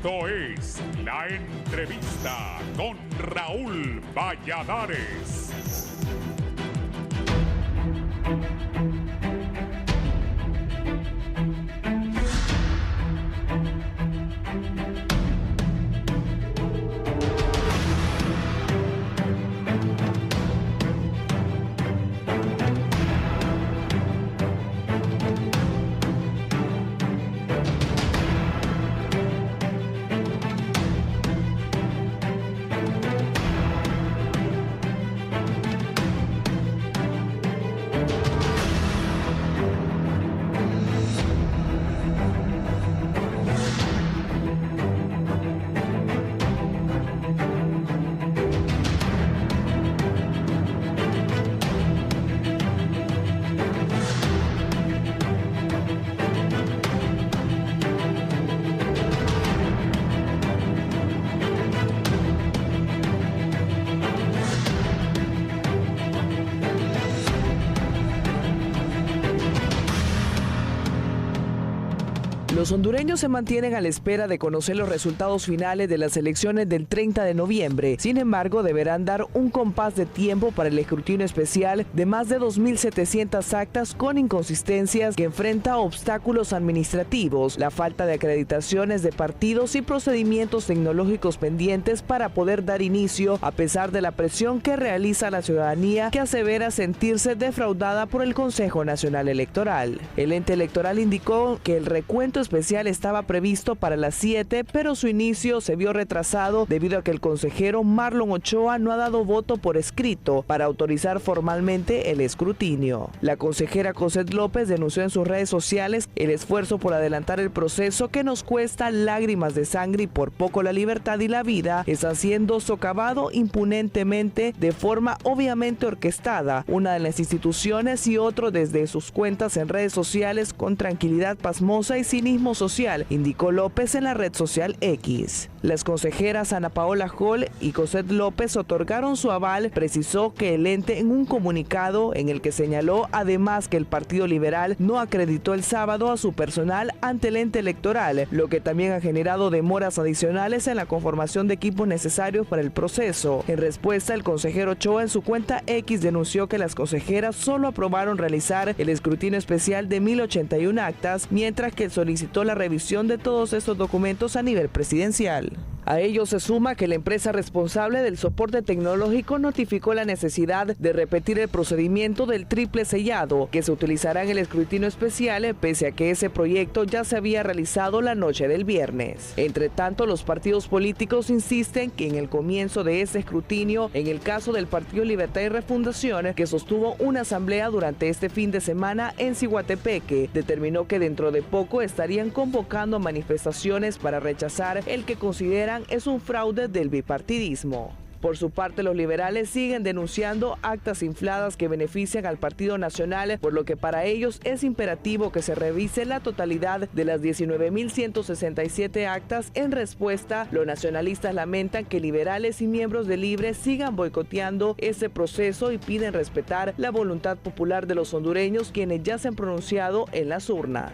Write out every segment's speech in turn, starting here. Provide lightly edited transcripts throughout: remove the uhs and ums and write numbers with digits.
Esto es La Entrevista con Raúl Valladares. Los hondureños se mantienen a la espera de conocer los resultados finales de las elecciones del 30 de noviembre. Sin embargo, deberán dar un compás de tiempo para el escrutinio especial de más de 2.700 actas con inconsistencias que enfrenta obstáculos administrativos, la falta de acreditaciones de partidos y procedimientos tecnológicos pendientes para poder dar inicio, a pesar de la presión que realiza la ciudadanía, que asevera sentirse defraudada por el Consejo Nacional Electoral. El ente electoral indicó que el recuento especial estaba previsto para las 7, pero su inicio se vio retrasado debido a que el consejero Marlon Ochoa no ha dado voto por escrito para autorizar formalmente el escrutinio. La consejera Cosette López denunció en sus redes sociales el esfuerzo por adelantar el proceso que nos cuesta lágrimas de sangre y por poco la libertad y la vida está siendo socavado impunemente de forma obviamente orquestada, una de las instituciones y otro desde sus cuentas en redes sociales con tranquilidad pasmosa y cinismo social, indicó López en la red social X. Las consejeras Ana Paola Hall y Cosette López otorgaron su aval. Precisó que el ente en un comunicado en el que señaló además que el Partido Liberal no acreditó el sábado a su personal ante el ente electoral, lo que también ha generado demoras adicionales en la conformación de equipos necesarios para el proceso. En respuesta, el consejero Ochoa en su cuenta X denunció que las consejeras solo aprobaron realizar el escrutinio especial de 1.081 actas, mientras que solicitó la revisión de todos estos documentos a nivel presidencial. A ello se suma que la empresa responsable del soporte tecnológico notificó la necesidad de repetir el procedimiento del triple sellado que se utilizará en el escrutinio especial, pese a que ese proyecto ya se había realizado la noche del viernes. Entre tanto, los partidos políticos insisten que en el comienzo de ese escrutinio, en el caso del Partido Libertad y Refundación, que sostuvo una asamblea durante este fin de semana en Ciguatepeque, determinó que dentro de poco estarían convocando manifestaciones para rechazar el que consideran es un fraude del bipartidismo. Por su parte, los liberales siguen denunciando actas infladas que benefician al Partido Nacional, por lo que para ellos es imperativo que se revise la totalidad de las 19.167 actas. En respuesta, los nacionalistas lamentan que liberales y miembros de Libre sigan boicoteando ese proceso y piden respetar la voluntad popular de los hondureños, quienes ya se han pronunciado en las urnas.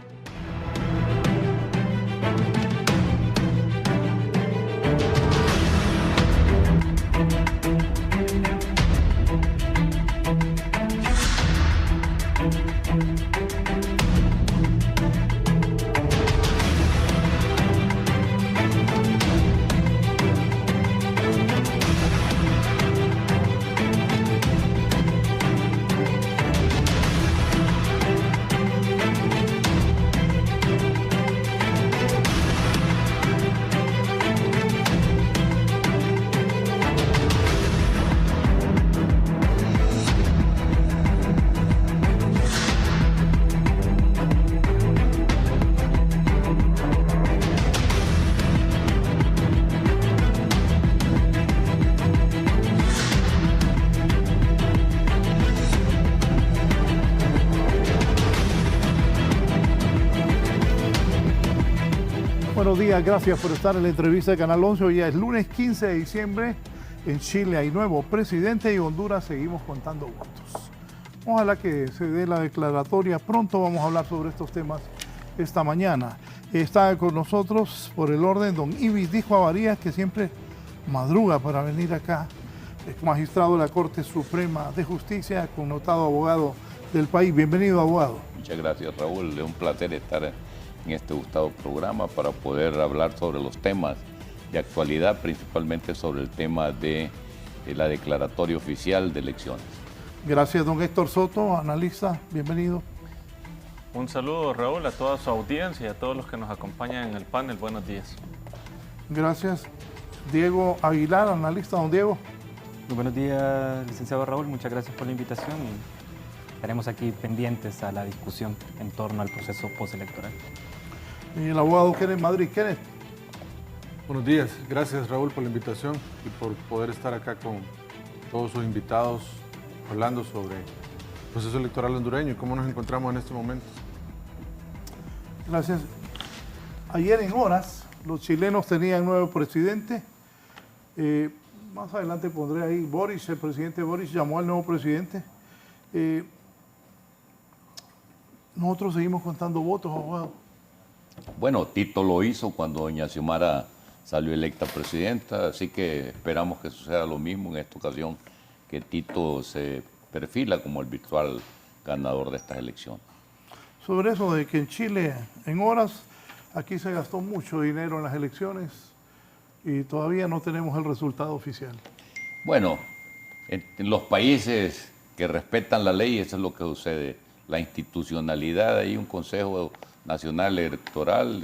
Buenos días, gracias por estar en la entrevista de Canal 11. Hoy es lunes 15 de diciembre. En Chile hay nuevo presidente y Honduras seguimos contando votos. Ojalá que se dé la declaratoria. Pronto vamos a hablar sobre estos temas esta mañana. Está con nosotros por el orden don Ibis Dijo Avarías, que siempre madruga para venir acá. Es magistrado de la Corte Suprema de Justicia, connotado abogado del país. Bienvenido, abogado. Muchas gracias, Raúl. Es un placer estar en este gustado programa para poder hablar sobre los temas de actualidad, principalmente sobre el tema de la declaratoria oficial de elecciones. Gracias, don Héctor Soto, analista. Bienvenido. Un saludo, Raúl, a toda su audiencia y a todos los que nos acompañan en el panel. Buenos días. Gracias. Diego Aguilar, analista. Don Diego. Muy buenos días, licenciado Raúl. Muchas gracias por la invitación y estaremos aquí pendientes a la discusión en torno al proceso postelectoral. Y el abogado Kenneth Madrid. Kenneth. Buenos días. Gracias, Raúl, por la invitación y por poder estar acá con todos sus invitados hablando sobre el proceso electoral hondureño y cómo nos encontramos en este momento. Gracias. Ayer en horas los chilenos tenían nuevo presidente. Más adelante pondré ahí Boris, el presidente Boris llamó al nuevo presidente. Nosotros seguimos contando votos, abogado. Bueno, Tito lo hizo cuando doña Xiomara salió electa presidenta, así que esperamos que suceda lo mismo en esta ocasión, que Tito se perfila como el virtual ganador de estas elecciones. Sobre eso de que en Chile, en horas, aquí se gastó mucho dinero en las elecciones y todavía no tenemos el resultado oficial. Bueno, en los países que respetan la ley, eso es lo que sucede. La institucionalidad, hay un Consejo Nacional Electoral,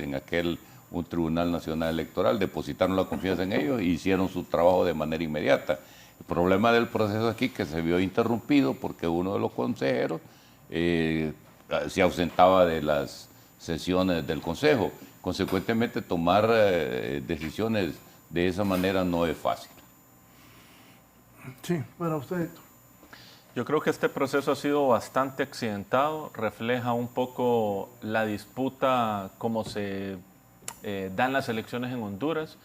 un Tribunal Nacional Electoral, depositaron la confianza en ellos e hicieron su trabajo de manera inmediata. El problema del proceso aquí que se vio interrumpido porque uno de los consejeros se ausentaba de las sesiones del Consejo. Consecuentemente, tomar decisiones de esa manera no es fácil. Sí, para usted. Yo creo que este proceso ha sido bastante accidentado, refleja un poco la disputa como se dan las elecciones en Honduras.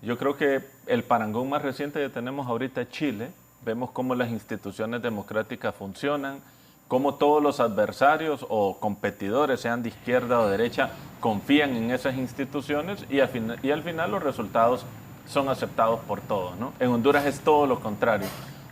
Yo creo que el parangón más reciente que tenemos ahorita es Chile. Vemos cómo las instituciones democráticas funcionan, cómo todos los adversarios o competidores, sean de izquierda o derecha, confían en esas instituciones y al final los resultados son aceptados por todos, ¿no? En Honduras es todo lo contrario.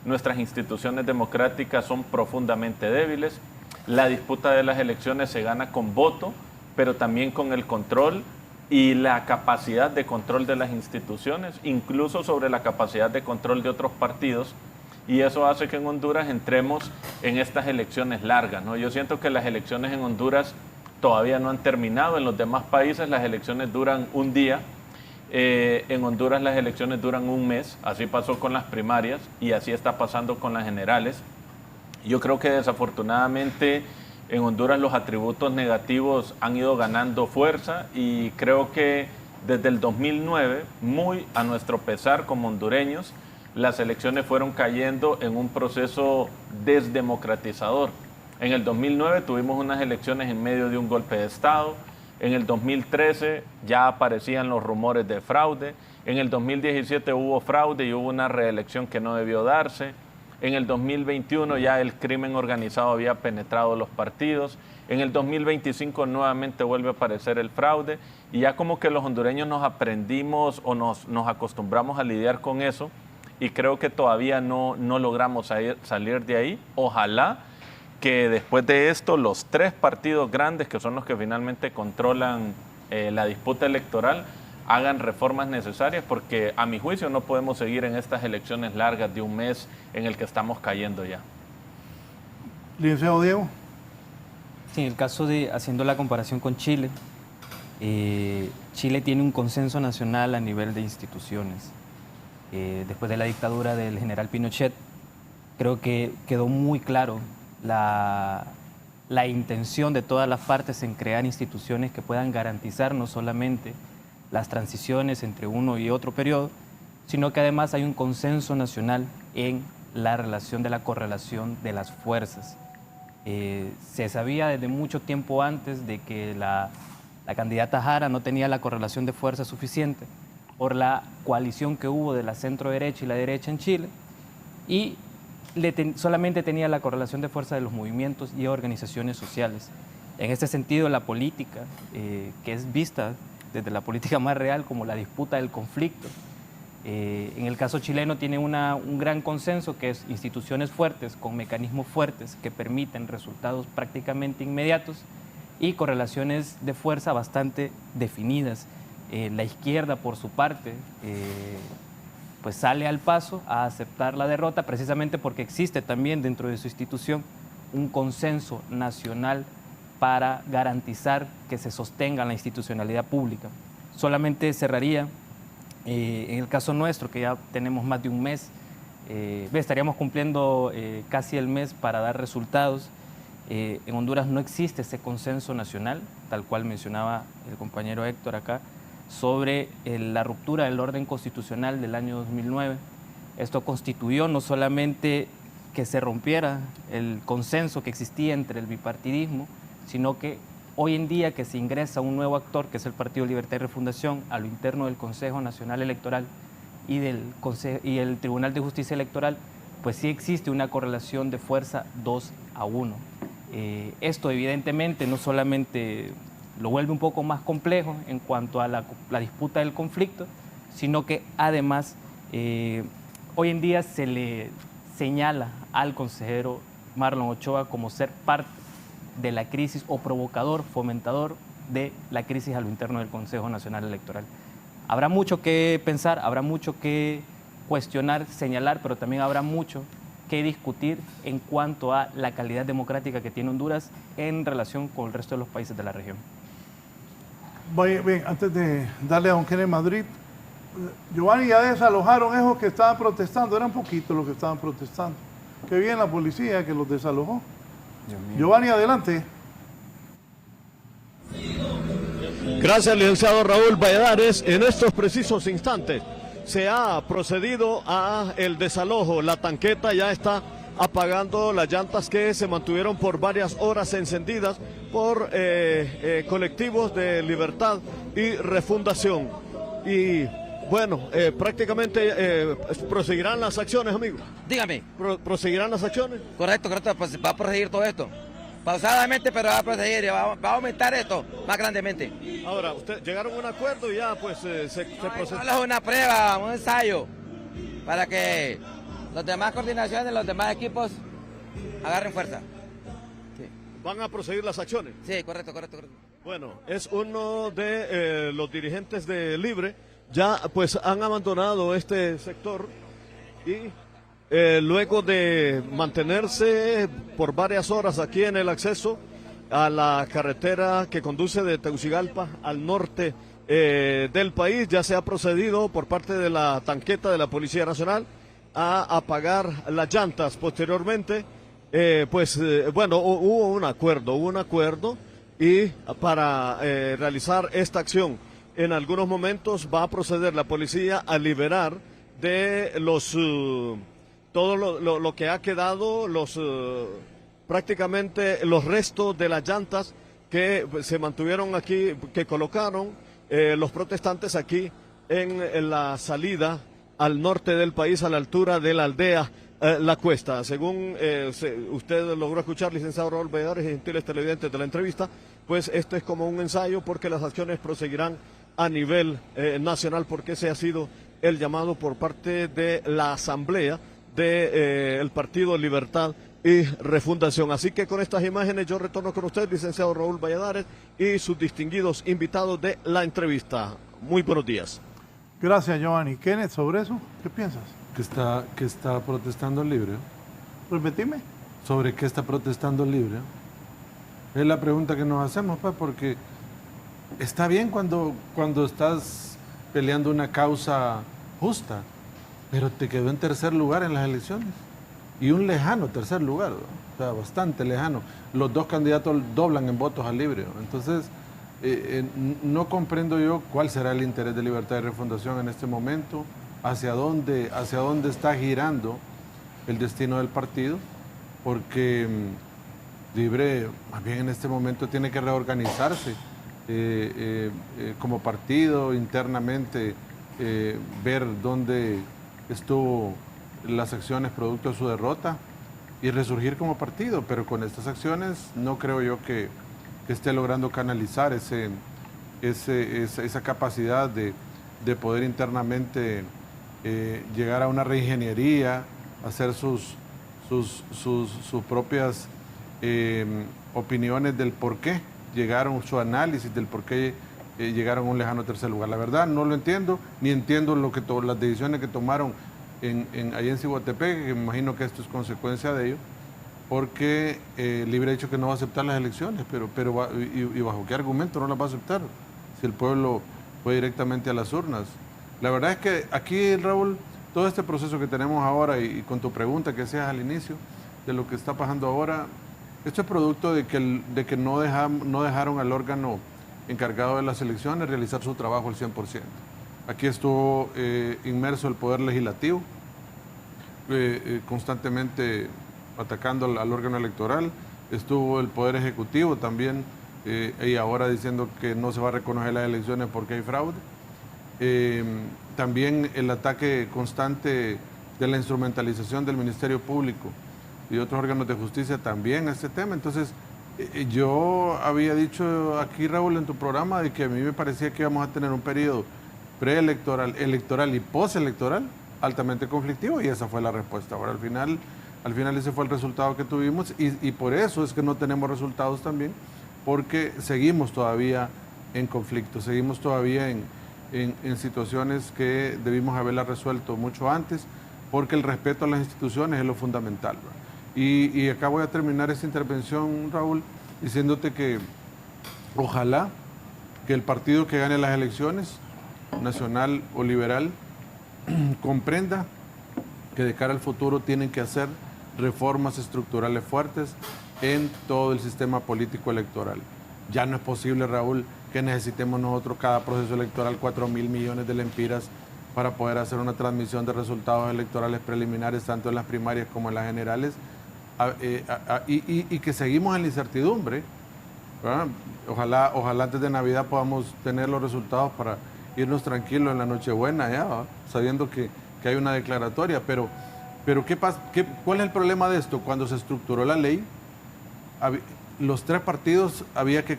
Nuestras instituciones democráticas son profundamente débiles. La disputa de las elecciones se gana con voto, pero también con el control y la capacidad de control de las instituciones, incluso sobre la capacidad de control de otros partidos. Y eso hace que en Honduras entremos en estas elecciones largas, ¿no? Yo siento que las elecciones en Honduras todavía no han terminado. En los demás países las elecciones duran un día. En Honduras las elecciones duran un mes. Así pasó con las primarias y así está pasando con las generales. Yo creo que desafortunadamente en Honduras los atributos negativos han ido ganando fuerza y creo que desde el 2009, muy a nuestro pesar como hondureños, las elecciones fueron cayendo en un proceso desdemocratizador. En el 2009 tuvimos unas elecciones en medio de un golpe de Estado. En el 2013 ya aparecían los rumores de fraude. En el 2017 hubo fraude y hubo una reelección que no debió darse. En el 2021 ya el crimen organizado había penetrado los partidos. En el 2025 nuevamente vuelve a aparecer el fraude. Y ya como que los hondureños nos aprendimos o nos acostumbramos a lidiar con eso. Y creo que todavía no logramos salir de ahí. Ojalá que después de esto los tres partidos grandes, que son los que finalmente controlan la disputa electoral, hagan reformas necesarias, porque a mi juicio no podemos seguir en estas elecciones largas de un mes en el que estamos cayendo ya. Licenciado Diego. Sí, en el caso de, haciendo la comparación con Chile, Chile tiene un consenso nacional a nivel de instituciones. Después de la dictadura del general Pinochet, creo que quedó muy claro la intención de todas las partes en crear instituciones que puedan garantizar no solamente las transiciones entre uno y otro periodo, sino que además hay un consenso nacional en la relación de la correlación de las fuerzas. Se sabía desde mucho tiempo antes de que la candidata Jara no tenía la correlación de fuerza suficiente por la coalición que hubo de la centro derecha y la derecha en Chile, y solamente tenía la correlación de fuerza de los movimientos y organizaciones sociales. En este sentido, la política, que es vista desde la política más real como la disputa del conflicto, en el caso chileno tiene un gran consenso, que es instituciones fuertes con mecanismos fuertes que permiten resultados prácticamente inmediatos y correlaciones de fuerza bastante definidas. La izquierda, por su parte, pues sale al paso a aceptar la derrota precisamente porque existe también dentro de su institución un consenso nacional para garantizar que se sostenga la institucionalidad pública. Solamente cerraría, en el caso nuestro, que ya tenemos más de un mes, estaríamos cumpliendo casi el mes para dar resultados. En Honduras no existe ese consenso nacional, tal cual mencionaba el compañero Héctor acá, sobre la ruptura del orden constitucional del año 2009. Esto constituyó no solamente que se rompiera el consenso que existía entre el bipartidismo, sino que hoy en día que se ingresa un nuevo actor, que es el Partido Libertad y Refundación, a lo interno del Consejo Nacional Electoral y el Tribunal de Justicia Electoral, pues sí existe una correlación de fuerza 2-1. Esto evidentemente no solamente lo vuelve un poco más complejo en cuanto a la disputa del conflicto, sino que además hoy en día se le señala al consejero Marlon Ochoa como ser parte de la crisis o provocador, fomentador de la crisis a lo interno del Consejo Nacional Electoral. Habrá mucho que pensar, habrá mucho que cuestionar, señalar, pero también habrá mucho que discutir en cuanto a la calidad democrática que tiene Honduras en relación con el resto de los países de la región. Bien, antes de darle a don Kenneth Madrid, Giovanni, ya desalojaron esos que estaban protestando, eran poquitos los que estaban protestando. Qué bien la policía que los desalojó. Giovanni, adelante. Gracias, licenciado Raúl Valladares. En estos precisos instantes se ha procedido a el desalojo. La tanqueta ya está apagando las llantas que se mantuvieron por varias horas encendidas por colectivos de Libertad y Refundación. Y bueno, prácticamente proseguirán las acciones, amigo. Dígame. ¿Proseguirán las acciones? Correcto, pues va a proseguir todo esto. Pausadamente, pero va a proseguir, va a aumentar esto más grandemente. Ahora, ¿usted llegaron a un acuerdo y ya pues se procede? Es una prueba, un ensayo, para que las demás coordinaciones, los demás equipos agarren fuerza. Sí. ¿Van a proseguir las acciones? Sí, correcto. Bueno, es uno de los dirigentes de Libre. Ya pues han abandonado este sector y luego de mantenerse por varias horas aquí en el acceso a la carretera que conduce de Tegucigalpa al norte del país, ya se ha procedido por parte de la tanqueta de la Policía Nacional a apagar las llantas. Posteriormente, bueno, hubo un acuerdo y para realizar esta acción en algunos momentos va a proceder la policía a liberar de todo lo que ha quedado, prácticamente los restos de las llantas que se mantuvieron aquí, que colocaron los protestantes aquí en la salida al norte del país, a la altura de la aldea La Cuesta. Según usted logró escuchar, licenciado Raúl Valladares y gentiles televidentes de la entrevista, pues esto es como un ensayo porque las acciones proseguirán a nivel nacional, porque ese ha sido el llamado por parte de la Asamblea del Partido Libertad y Refundación. Así que con estas imágenes yo retorno con usted, licenciado Raúl Valladares, y sus distinguidos invitados de la entrevista. Muy buenos días. Gracias, Giovanni. Kenneth, sobre eso, ¿qué piensas? Que está protestando Libre. Repetime. ¿Sobre qué está protestando Libre? Es la pregunta que nos hacemos, pues, porque está bien cuando estás peleando una causa justa, pero te quedó en tercer lugar en las elecciones. Y un lejano tercer lugar, ¿no? O sea, bastante lejano. Los dos candidatos doblan en votos a Libre. Entonces, no comprendo yo cuál será el interés de Libertad y Refundación en este momento, hacia dónde está girando el destino del partido, porque Libre, más bien en este momento, tiene que reorganizarse como partido internamente, ver dónde estuvo las acciones producto de su derrota y resurgir como partido, pero con estas acciones no creo yo que que esté logrando canalizar esa capacidad de poder internamente llegar a una reingeniería, hacer sus propias opiniones del por qué llegaron, su análisis del por qué llegaron a un lejano tercer lugar. La verdad no lo entiendo, ni entiendo las decisiones que tomaron allá en Ciguatepec, que me imagino que esto es consecuencia de ello, porque Libre ha dicho que no va a aceptar las elecciones, pero bajo qué argumento no las va a aceptar, si el pueblo fue directamente a las urnas. La verdad es que aquí, Raúl, todo este proceso que tenemos ahora y con tu pregunta que hacías al inicio de lo que está pasando ahora, esto es producto de que no dejaron al órgano encargado de las elecciones realizar su trabajo al 100%. Aquí estuvo inmerso el Poder Legislativo, constantemente atacando al órgano electoral, estuvo el Poder Ejecutivo también, y ahora diciendo que no se va a reconocer las elecciones porque hay fraude. También el ataque constante de la instrumentalización del Ministerio Público y otros órganos de justicia también a este tema. Entonces, yo había dicho aquí, Raúl, en tu programa, de que a mí me parecía que íbamos a tener un periodo preelectoral, electoral y postelectoral altamente conflictivo, y esa fue la respuesta. Ahora, al final ese fue el resultado que tuvimos, y por eso es que no tenemos resultados también, porque seguimos todavía en conflicto, seguimos todavía en situaciones que debimos haberlas resuelto mucho antes, porque el respeto a las instituciones es lo fundamental, ¿verdad? Y acá voy a terminar esta intervención, Raúl, diciéndote que ojalá que el partido que gane las elecciones, nacional o liberal, comprenda que de cara al futuro tienen que hacer reformas estructurales fuertes en todo el sistema político electoral. Ya no es posible, Raúl, que necesitemos nosotros cada proceso electoral 4.000 millones de lempiras para poder hacer una transmisión de resultados electorales preliminares, tanto en las primarias como en las generales, y que seguimos en la incertidumbre, ¿verdad? Ojalá antes de Navidad podamos tener los resultados para irnos tranquilos en la Nochebuena, ya, ¿verdad? Sabiendo que hay una declaratoria, pero ¿qué pasa? ¿Cuál es el problema de esto? Cuando se estructuró la ley, los tres partidos había que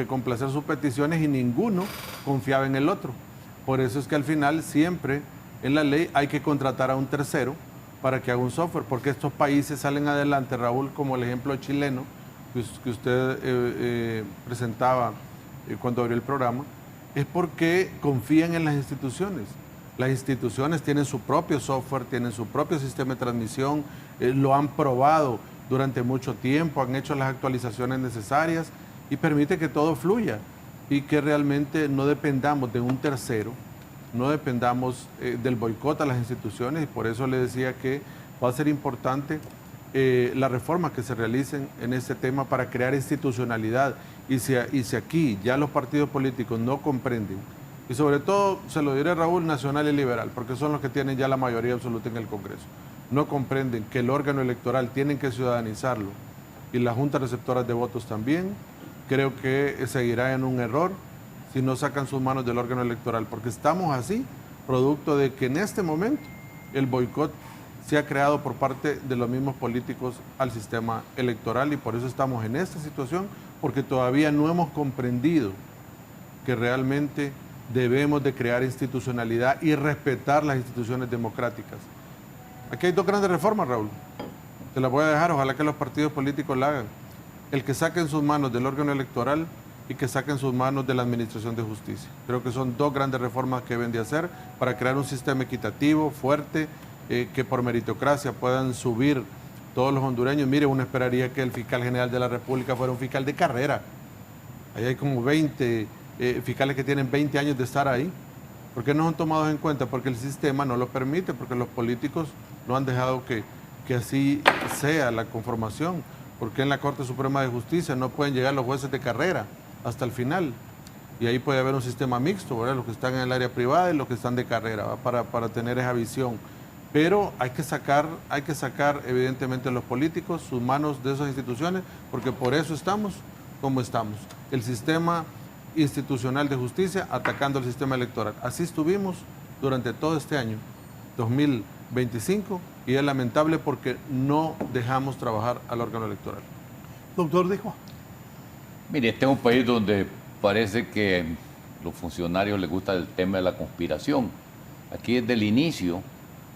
complacer sus peticiones y ninguno confiaba en el otro. Por eso es que al final siempre en la ley hay que contratar a un tercero para que haga un software, porque estos países salen adelante, Raúl, como el ejemplo chileno que usted presentaba cuando abrió el programa, es porque confían en las instituciones. Las instituciones tienen su propio software, tienen su propio sistema de transmisión, lo han probado durante mucho tiempo, han hecho las actualizaciones necesarias y permite que todo fluya y que realmente no dependamos de un tercero, no dependamos del boicot a las instituciones, y por eso le decía que va a ser importante las reformas que se realicen en este tema para crear institucionalidad. Y si aquí ya los partidos políticos no comprenden, y sobre todo, se lo diré, Raúl, nacional y liberal, porque son los que tienen ya la mayoría absoluta en el Congreso, no comprenden que el órgano electoral tienen que ciudadanizarlo y las juntas receptoras de votos también, creo que seguirá en un error si no sacan sus manos del órgano electoral, porque estamos así, producto de que en este momento el boicot se ha creado por parte de los mismos políticos al sistema electoral, y por eso estamos en esta situación, porque todavía no hemos comprendido que realmente debemos de crear institucionalidad y respetar las instituciones democráticas. Aquí hay dos grandes reformas, Raúl. Te las voy a dejar, ojalá que los partidos políticos la hagan. El que saquen sus manos del órgano electoral y que saquen sus manos de la administración de justicia. Creo que son dos grandes reformas que deben de hacer para crear un sistema equitativo, fuerte, que por meritocracia puedan subir todos los hondureños. Mire, uno esperaría que el fiscal general de la República fuera un fiscal de carrera. Ahí hay como 20 fiscales que tienen 20 años de estar ahí. ¿Por qué no son tomados en cuenta? Porque el sistema no lo permite, porque los políticos no han dejado que así sea la conformación. Porque en la Corte Suprema de Justicia no pueden llegar los jueces de carrera hasta el final. Y ahí puede haber un sistema mixto, ¿verdad? Los que están en el área privada y los que están de carrera, para tener esa visión. Pero hay que sacar evidentemente los políticos sus manos de esas instituciones, porque por eso estamos como estamos. El sistema institucional de justicia atacando el sistema electoral. Así estuvimos durante todo este año 2025, y es lamentable porque no dejamos trabajar al órgano electoral. Doctor Dijo. Mire, este es un país donde parece que a los funcionarios les gusta el tema de la conspiración. Aquí desde el inicio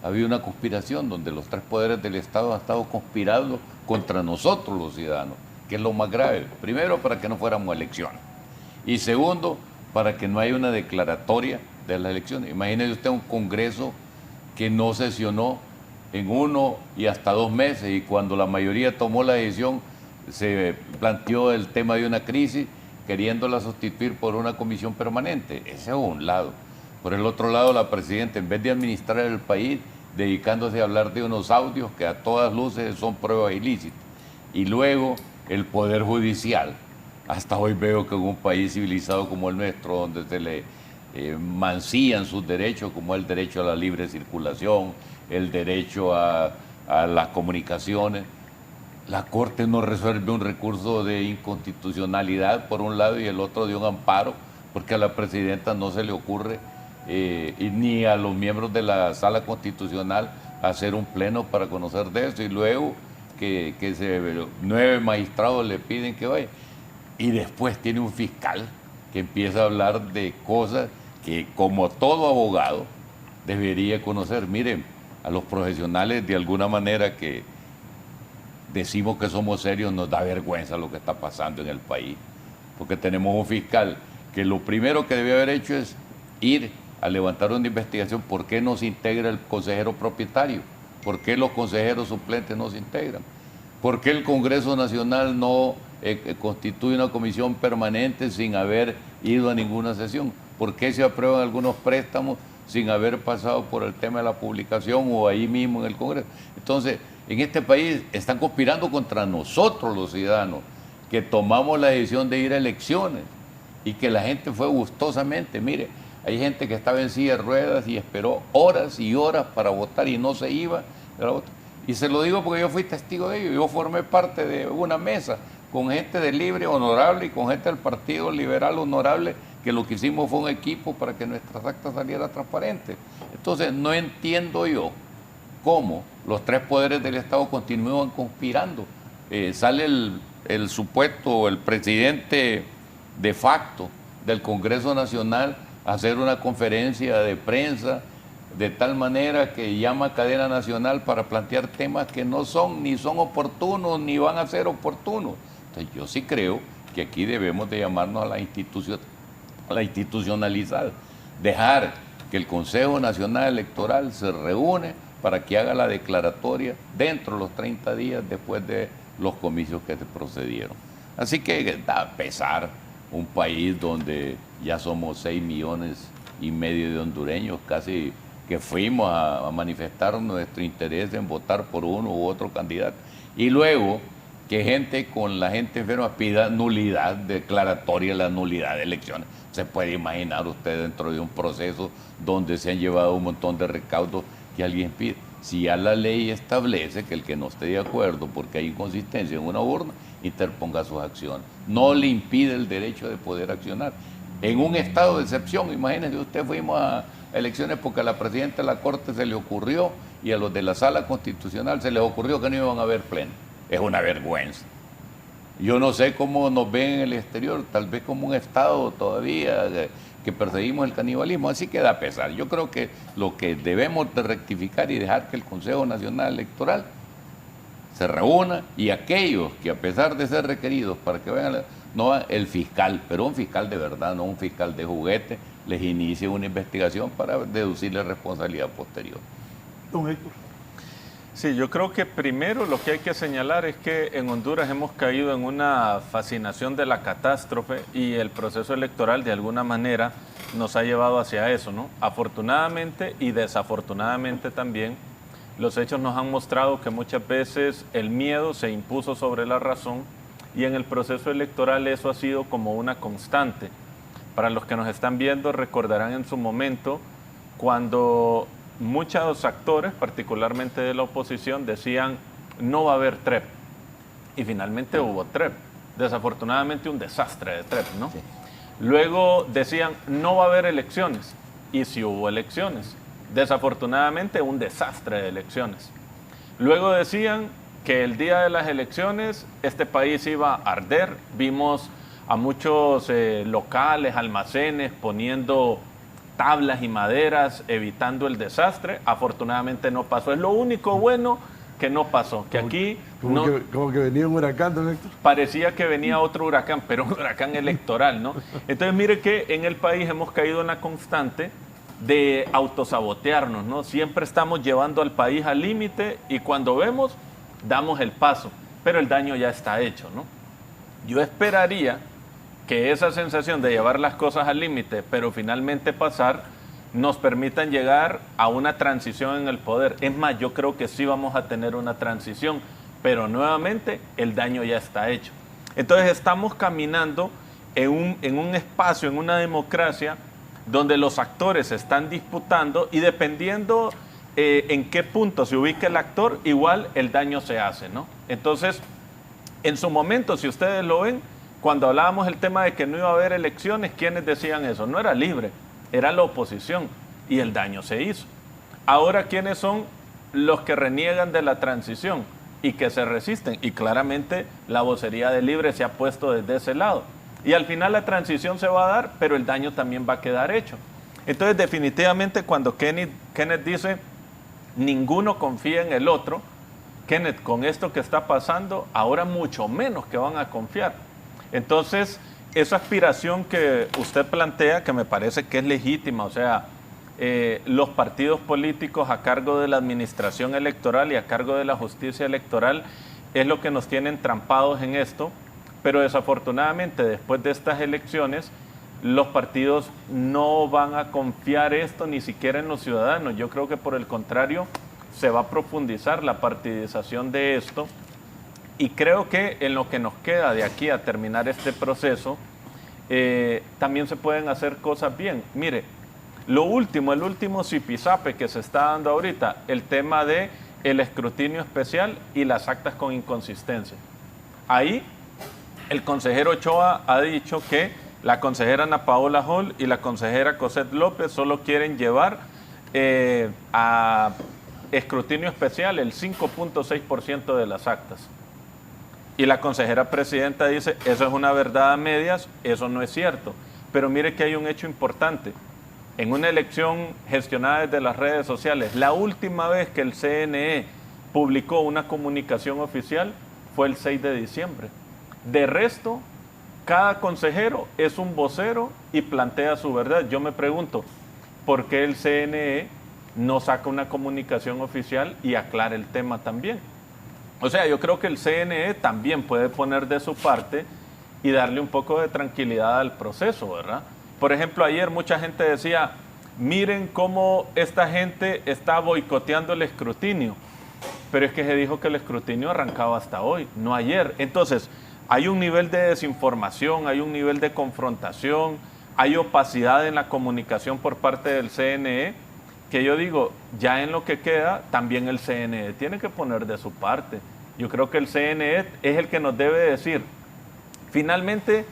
ha habido una conspiración donde los tres poderes del Estado han estado conspirando contra nosotros los ciudadanos, que es lo más grave. Primero, para que no fuéramos a elecciones. Y segundo, para que no haya una declaratoria de las elecciones. Imagínese usted un Congreso que no sesionó en 1 y hasta 2 meses, y cuando la mayoría tomó la decisión se planteó el tema de una crisis, queriéndola sustituir por una comisión permanente. Ese es un lado. Por el otro lado, la presidenta, en vez de administrar el país, dedicándose a hablar de unos audios que a todas luces son pruebas ilícitas. Y luego el Poder Judicial. Hasta hoy veo que en un país civilizado como el nuestro, donde se le mancillan sus derechos, como el derecho a la libre circulación, el derecho a las comunicaciones, la Corte no resuelve un recurso de inconstitucionalidad por un lado y el otro de un amparo, porque a la presidenta no se le ocurre y ni a los miembros de la Sala Constitucional hacer un pleno para conocer de eso, y luego que 9 magistrados le piden que vaya. Y después tiene un fiscal que empieza a hablar de cosas que, como todo abogado, debería conocer. Miren, a los profesionales de alguna manera que decimos que somos serios, nos da vergüenza lo que está pasando en el país, porque tenemos un fiscal que lo primero que debió haber hecho es ir a levantar una investigación. ¿Por qué no se integra el consejero propietario? ¿Por qué los consejeros suplentes no se integran? ¿Por qué el Congreso Nacional no constituye una comisión permanente sin haber ido a ninguna sesión? ¿Por qué se aprueban algunos préstamos sin haber pasado por el tema de la publicación o ahí mismo en el Congreso? Entonces, en este país están conspirando contra nosotros los ciudadanos, que tomamos la decisión de ir a elecciones y que la gente fue gustosamente. Mire, hay gente que estaba en silla de ruedas y esperó horas y horas para votar y no se iba. Y se lo digo porque yo fui testigo de ello. Yo formé parte de una mesa con gente de Libre Honorable y con gente del Partido Liberal Honorable, que lo que hicimos fue un equipo para que nuestras actas salieran transparentes. Entonces, no entiendo yo cómo los tres poderes del Estado continúan conspirando. Sale el supuesto, el presidente de facto del Congreso Nacional a hacer una conferencia de prensa de tal manera que llama a cadena nacional para plantear temas que no son, ni son oportunos, ni van a ser oportunos. Entonces, yo sí creo que aquí debemos de llamarnos a la institucionalidad, dejar que el Consejo Nacional Electoral se reúne para que haga la declaratoria dentro de los 30 días después de los comicios que se procedieron. Así que da pesar un país donde ya somos 6,5 millones de hondureños, casi que fuimos a manifestar nuestro interés en votar por uno u otro candidato. Y luego que gente con la gente enferma pida nulidad declaratoria, la nulidad de elecciones. Se puede imaginar usted dentro de un proceso donde se han llevado un montón de recaudos que alguien pide. Si ya la ley establece que el que no esté de acuerdo porque hay inconsistencia en una urna, interponga sus acciones. No le impide el derecho de poder accionar. En un estado de excepción, imagínense usted, fuimos a elecciones porque a la presidenta de la Corte se le ocurrió y a los de la Sala Constitucional se les ocurrió que no iban a haber pleno. Es una vergüenza. Yo no sé cómo nos ven en el exterior, tal vez como un estado todavía que perseguimos el canibalismo, así que da pesar. Yo creo que lo que debemos de rectificar y dejar que el Consejo Nacional Electoral se reúna, y aquellos que, a pesar de ser requeridos para que vayan, no el fiscal, pero un fiscal de verdad, no un fiscal de juguete, les inicie una investigación para deducirle responsabilidad posterior. Don Héctor. Sí, yo creo que primero lo que hay que señalar es que en Honduras hemos caído en una fascinación de la catástrofe y el proceso electoral de alguna manera nos ha llevado hacia eso, ¿no? Afortunadamente y desafortunadamente también, los hechos nos han mostrado que muchas veces el miedo se impuso sobre la razón y en el proceso electoral eso ha sido como una constante. Para los que nos están viendo recordarán en su momento cuando muchos actores, particularmente de la oposición, decían no va a haber TREP. Y finalmente hubo TREP. Desafortunadamente un desastre de TREP, ¿no? Sí. Luego decían no va a haber elecciones. Y sí hubo elecciones. Desafortunadamente un desastre de elecciones. Luego decían que el día de las elecciones este país iba a arder. Vimos a muchos locales, almacenes, poniendo tablas y maderas, evitando el desastre. Afortunadamente no pasó. Es lo único bueno que no pasó, que aquí como que venía un huracán, don Héctor. parecía que venía otro huracán, pero un huracán electoral, ¿no? Entonces mire que en el país hemos caído en la constante de autosabotearnos, ¿no? Siempre estamos llevando al país al límite y cuando vemos, damos el paso, pero el daño ya está hecho, ¿no? Yo esperaría que esa sensación de llevar las cosas al límite, pero finalmente pasar, nos permitan llegar a una transición en el poder. Es más, yo creo que sí vamos a tener una transición, pero nuevamente el daño ya está hecho. Entonces estamos caminando en un espacio, en una democracia, donde los actores se están disputando y dependiendo en qué punto se ubica el actor, igual el daño se hace, ¿no? Entonces, en su momento, si ustedes lo ven, cuando hablábamos el tema de que no iba a haber elecciones, ¿quiénes decían eso? No era libre, era la oposición y el daño se hizo. Ahora, ¿quiénes son los que reniegan de la transición y que se resisten? Y claramente la vocería de Libre se ha puesto desde ese lado. Y al final la transición se va a dar, pero el daño también va a quedar hecho. Entonces, definitivamente, cuando Kenneth dice, ninguno confía en el otro, Kenneth, con esto que está pasando, ahora mucho menos que van a confiar. Entonces, esa aspiración que usted plantea, que me parece que es legítima, o sea, los partidos políticos a cargo de la administración electoral y a cargo de la justicia electoral, es lo que nos tiene entrampados en esto, pero desafortunadamente después de estas elecciones, los partidos no van a confiar esto ni siquiera en los ciudadanos. Yo creo que por el contrario, se va a profundizar la partidización de esto. Y creo que en lo que nos queda de aquí a terminar este proceso, también se pueden hacer cosas bien. Mire, el último zipizape que se está dando ahorita, el tema de el escrutinio especial y las actas con inconsistencia. Ahí, el consejero Ochoa ha dicho que la consejera Ana Paola Hall y la consejera Cosette López solo quieren llevar a escrutinio especial el 5.6% de las actas. Y la consejera presidenta dice, eso es una verdad a medias, eso no es cierto. Pero mire que hay un hecho importante. En una elección gestionada desde las redes sociales, la última vez que el CNE publicó una comunicación oficial fue el 6 de diciembre. De resto, cada consejero es un vocero y plantea su verdad. Yo me pregunto, ¿por qué el CNE no saca una comunicación oficial y aclara el tema también? O sea, yo creo que el CNE también puede poner de su parte y darle un poco de tranquilidad al proceso, ¿verdad? Por ejemplo, ayer mucha gente decía, miren cómo esta gente está boicoteando el escrutinio. Pero es que se dijo que el escrutinio arrancaba hasta hoy, no ayer. Entonces, hay un nivel de desinformación, hay un nivel de confrontación, hay opacidad en la comunicación por parte del CNE, que yo digo, ya en lo que queda, también el CNE tiene que poner de su parte. Yo creo que el CNE es el que nos debe decir, finalmente,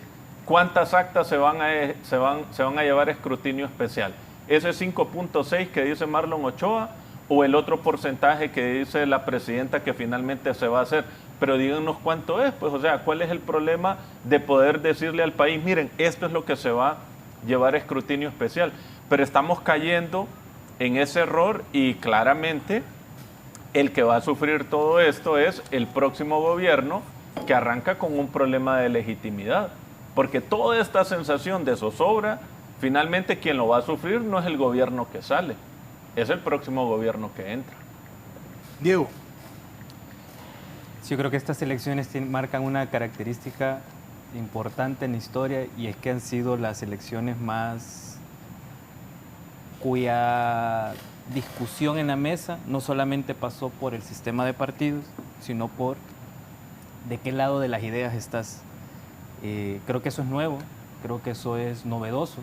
cuántas actas se van a llevar a escrutinio especial. Ese 5.6 que dice Marlon Ochoa o el otro porcentaje que dice la presidenta que finalmente se va a hacer. Pero díganos cuánto es, pues, o sea, cuál es el problema de poder decirle al país, miren, esto es lo que se va a llevar a escrutinio especial. Pero estamos cayendo en ese error y claramente el que va a sufrir todo esto es el próximo gobierno que arranca con un problema de legitimidad. Porque toda esta sensación de zozobra, finalmente quien lo va a sufrir no es el gobierno que sale, es el próximo gobierno que entra. Diego. Sí, yo creo que estas elecciones marcan una característica importante en la historia y es que han sido las elecciones más cuya discusión en la mesa no solamente pasó por el sistema de partidos, sino por de qué lado de las ideas estás. Creo que eso es nuevo, creo que eso es novedoso,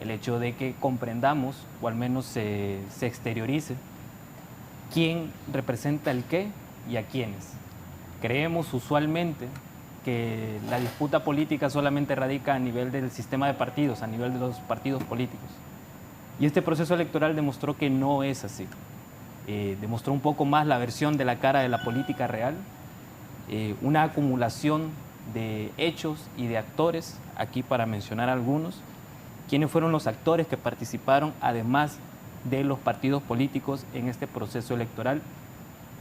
el hecho de que comprendamos, o al menos se exteriorice, quién representa el qué y a quiénes. Creemos usualmente que la disputa política solamente radica a nivel del sistema de partidos, a nivel de los partidos políticos. Y este proceso electoral demostró que no es así. Demostró un poco más la versión de la cara de la política real, una acumulación de hechos y de actores, aquí para mencionar algunos, quiénes fueron los actores que participaron, además de los partidos políticos, en este proceso electoral.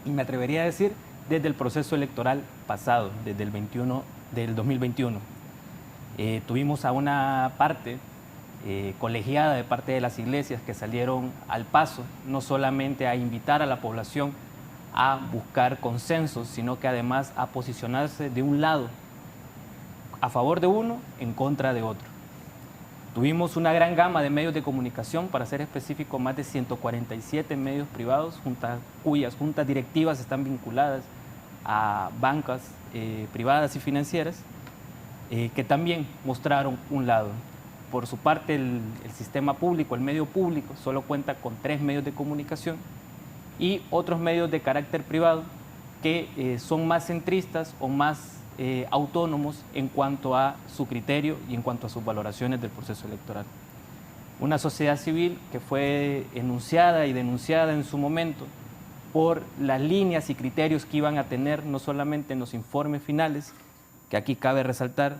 Y me atrevería a decir, desde el proceso electoral pasado, desde el 2021. Tuvimos a una parte colegiada de parte de las iglesias que salieron al paso, no solamente a invitar a la población a buscar consensos, sino que además a posicionarse de un lado, a favor de uno, en contra de otro. Tuvimos una gran gama de medios de comunicación, para ser específico, más de 147 medios privados, cuyas juntas directivas están vinculadas a bancas privadas y financieras, que también mostraron un lado. Por su parte, el sistema público, el medio público, solo cuenta con 3 medios de comunicación y otros medios de carácter privado que son más centristas o más autónomos en cuanto a su criterio y en cuanto a sus valoraciones del proceso electoral. Una sociedad civil que fue enunciada y denunciada en su momento por las líneas y criterios que iban a tener, no solamente en los informes finales, que aquí cabe resaltar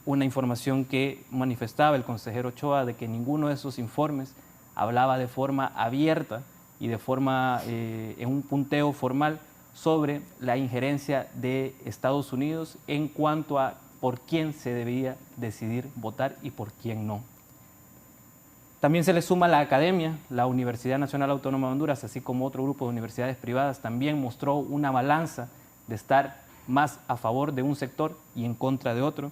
una información que manifestaba el consejero Ochoa, de que ninguno de esos informes hablaba de forma abierta y de forma, en un punteo formal, sobre la injerencia de Estados Unidos en cuanto a por quién se debía decidir votar y por quién no. También se le suma la academia, la Universidad Nacional Autónoma de Honduras, así como otro grupo de universidades privadas, también mostró una balanza de estar más a favor de un sector y en contra de otro.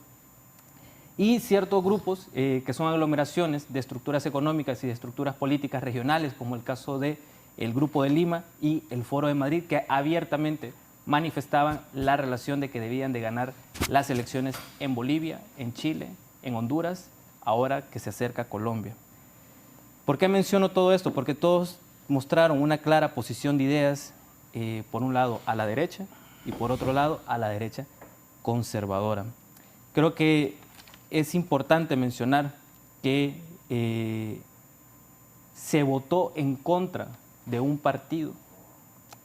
Y ciertos grupos que son aglomeraciones de estructuras económicas y de estructuras políticas regionales, como el caso del Grupo de Lima y el Foro de Madrid, que abiertamente manifestaban la relación de que debían de ganar las elecciones en Bolivia, en Chile, en Honduras, ahora que se acerca Colombia. ¿Por qué menciono todo esto? Porque todos mostraron una clara posición de ideas, por un lado a la derecha y por otro lado a la derecha conservadora. Creo que es importante mencionar que se votó en contra de un partido,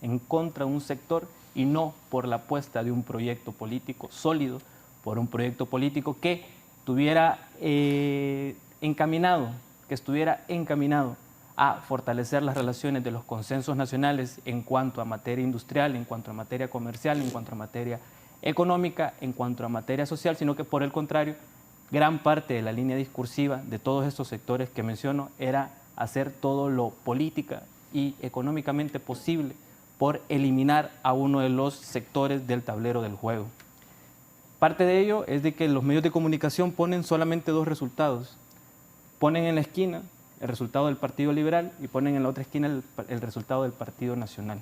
en contra de un sector, y no por la apuesta de un proyecto político sólido, por un proyecto político que estuviera encaminado a fortalecer las relaciones de los consensos nacionales en cuanto a materia industrial, en cuanto a materia comercial, en cuanto a materia económica, en cuanto a materia social, sino que por el contrario, gran parte de la línea discursiva de todos estos sectores que menciono era hacer todo lo política y económicamente posible por eliminar a uno de los sectores del tablero del juego. Parte de ello es de que los medios de comunicación ponen solamente 2 resultados. Ponen en la esquina el resultado del Partido Liberal y ponen en la otra esquina el resultado del Partido Nacional.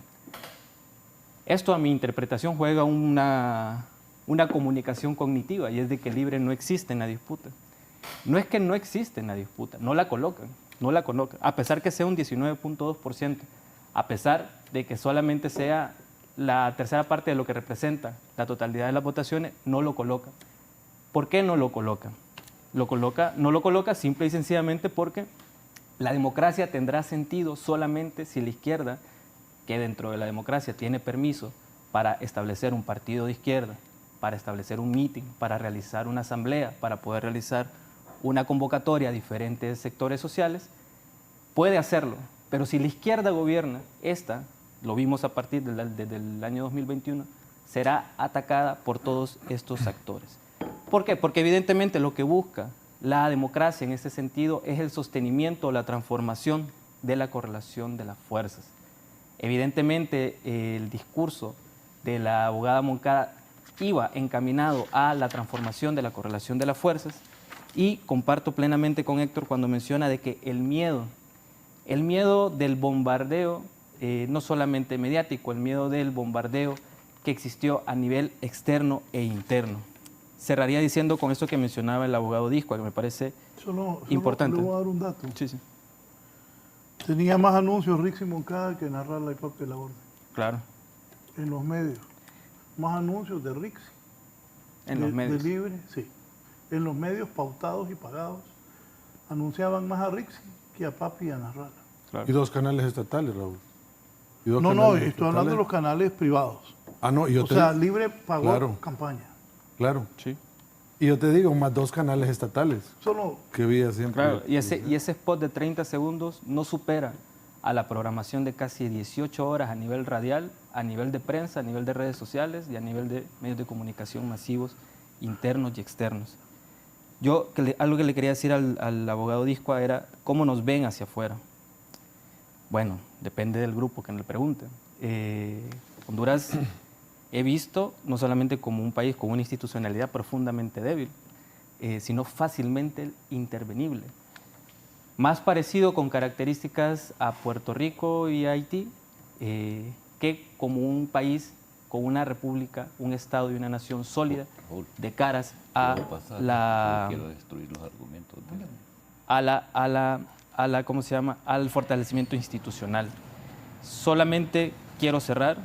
Esto, a mi interpretación, juega una comunicación cognitiva, y es de que el Libre no existe en la disputa. No es que no existe en la disputa, no la colocan, a pesar que sea un 19.2%, a pesar de que solamente sea la tercera parte de lo que representa la totalidad de las votaciones, no lo coloca. ¿Por qué no lo coloca? No lo coloca simple y sencillamente porque la democracia tendrá sentido solamente si la izquierda, que dentro de la democracia tiene permiso para establecer un partido de izquierda, para establecer un meeting, para realizar una asamblea, para poder realizar una convocatoria a diferentes sectores sociales, puede hacerlo. Pero si la izquierda gobierna, esta, lo vimos a partir desde el año 2021, será atacada por todos estos actores. ¿Por qué? Porque evidentemente lo que busca la democracia en este sentido es el sostenimiento o la transformación de la correlación de las fuerzas. Evidentemente el discurso de la abogada Moncada iba encaminado a la transformación de la correlación de las fuerzas, y comparto plenamente con Héctor cuando menciona de que el miedo del bombardeo, no solamente mediático, el miedo del bombardeo que existió a nivel externo e interno. Cerraría diciendo con esto que mencionaba el abogado Discoa, que me parece importante. Le voy a dar un dato. Sí, sí. Tenía más anuncios Rixi Moncada que narrar la hipótesis de la orden. Claro. En los medios. Más anuncios de Rixi. En los medios. De Libre, sí. En los medios pautados y pagados anunciaban más a Rixi que a Papi y a Narrala. Claro. Y 2 canales estatales, Raúl. No, estoy hablando de los canales privados. Ah, no, y o sea, Libre pagó campaña. Claro. Sí. Y yo te digo, más 2 canales estatales Solo que vi siempre. Claro, y ese spot de 30 segundos no supera a la programación de casi 18 horas a nivel radial, a nivel de prensa, a nivel de redes sociales y a nivel de medios de comunicación masivos internos y externos. Algo que le quería decir al abogado Discoa era cómo nos ven hacia afuera. Bueno, depende del grupo que me pregunte. Honduras he visto no solamente como un país con una institucionalidad profundamente débil, sino fácilmente intervenible. Más parecido con características a Puerto Rico y a Haití que como un país con una república, un estado y una nación sólida de caras a la... Quiero destruir los argumentos. ¿Cómo se llama? Al fortalecimiento institucional. Solamente quiero cerrar.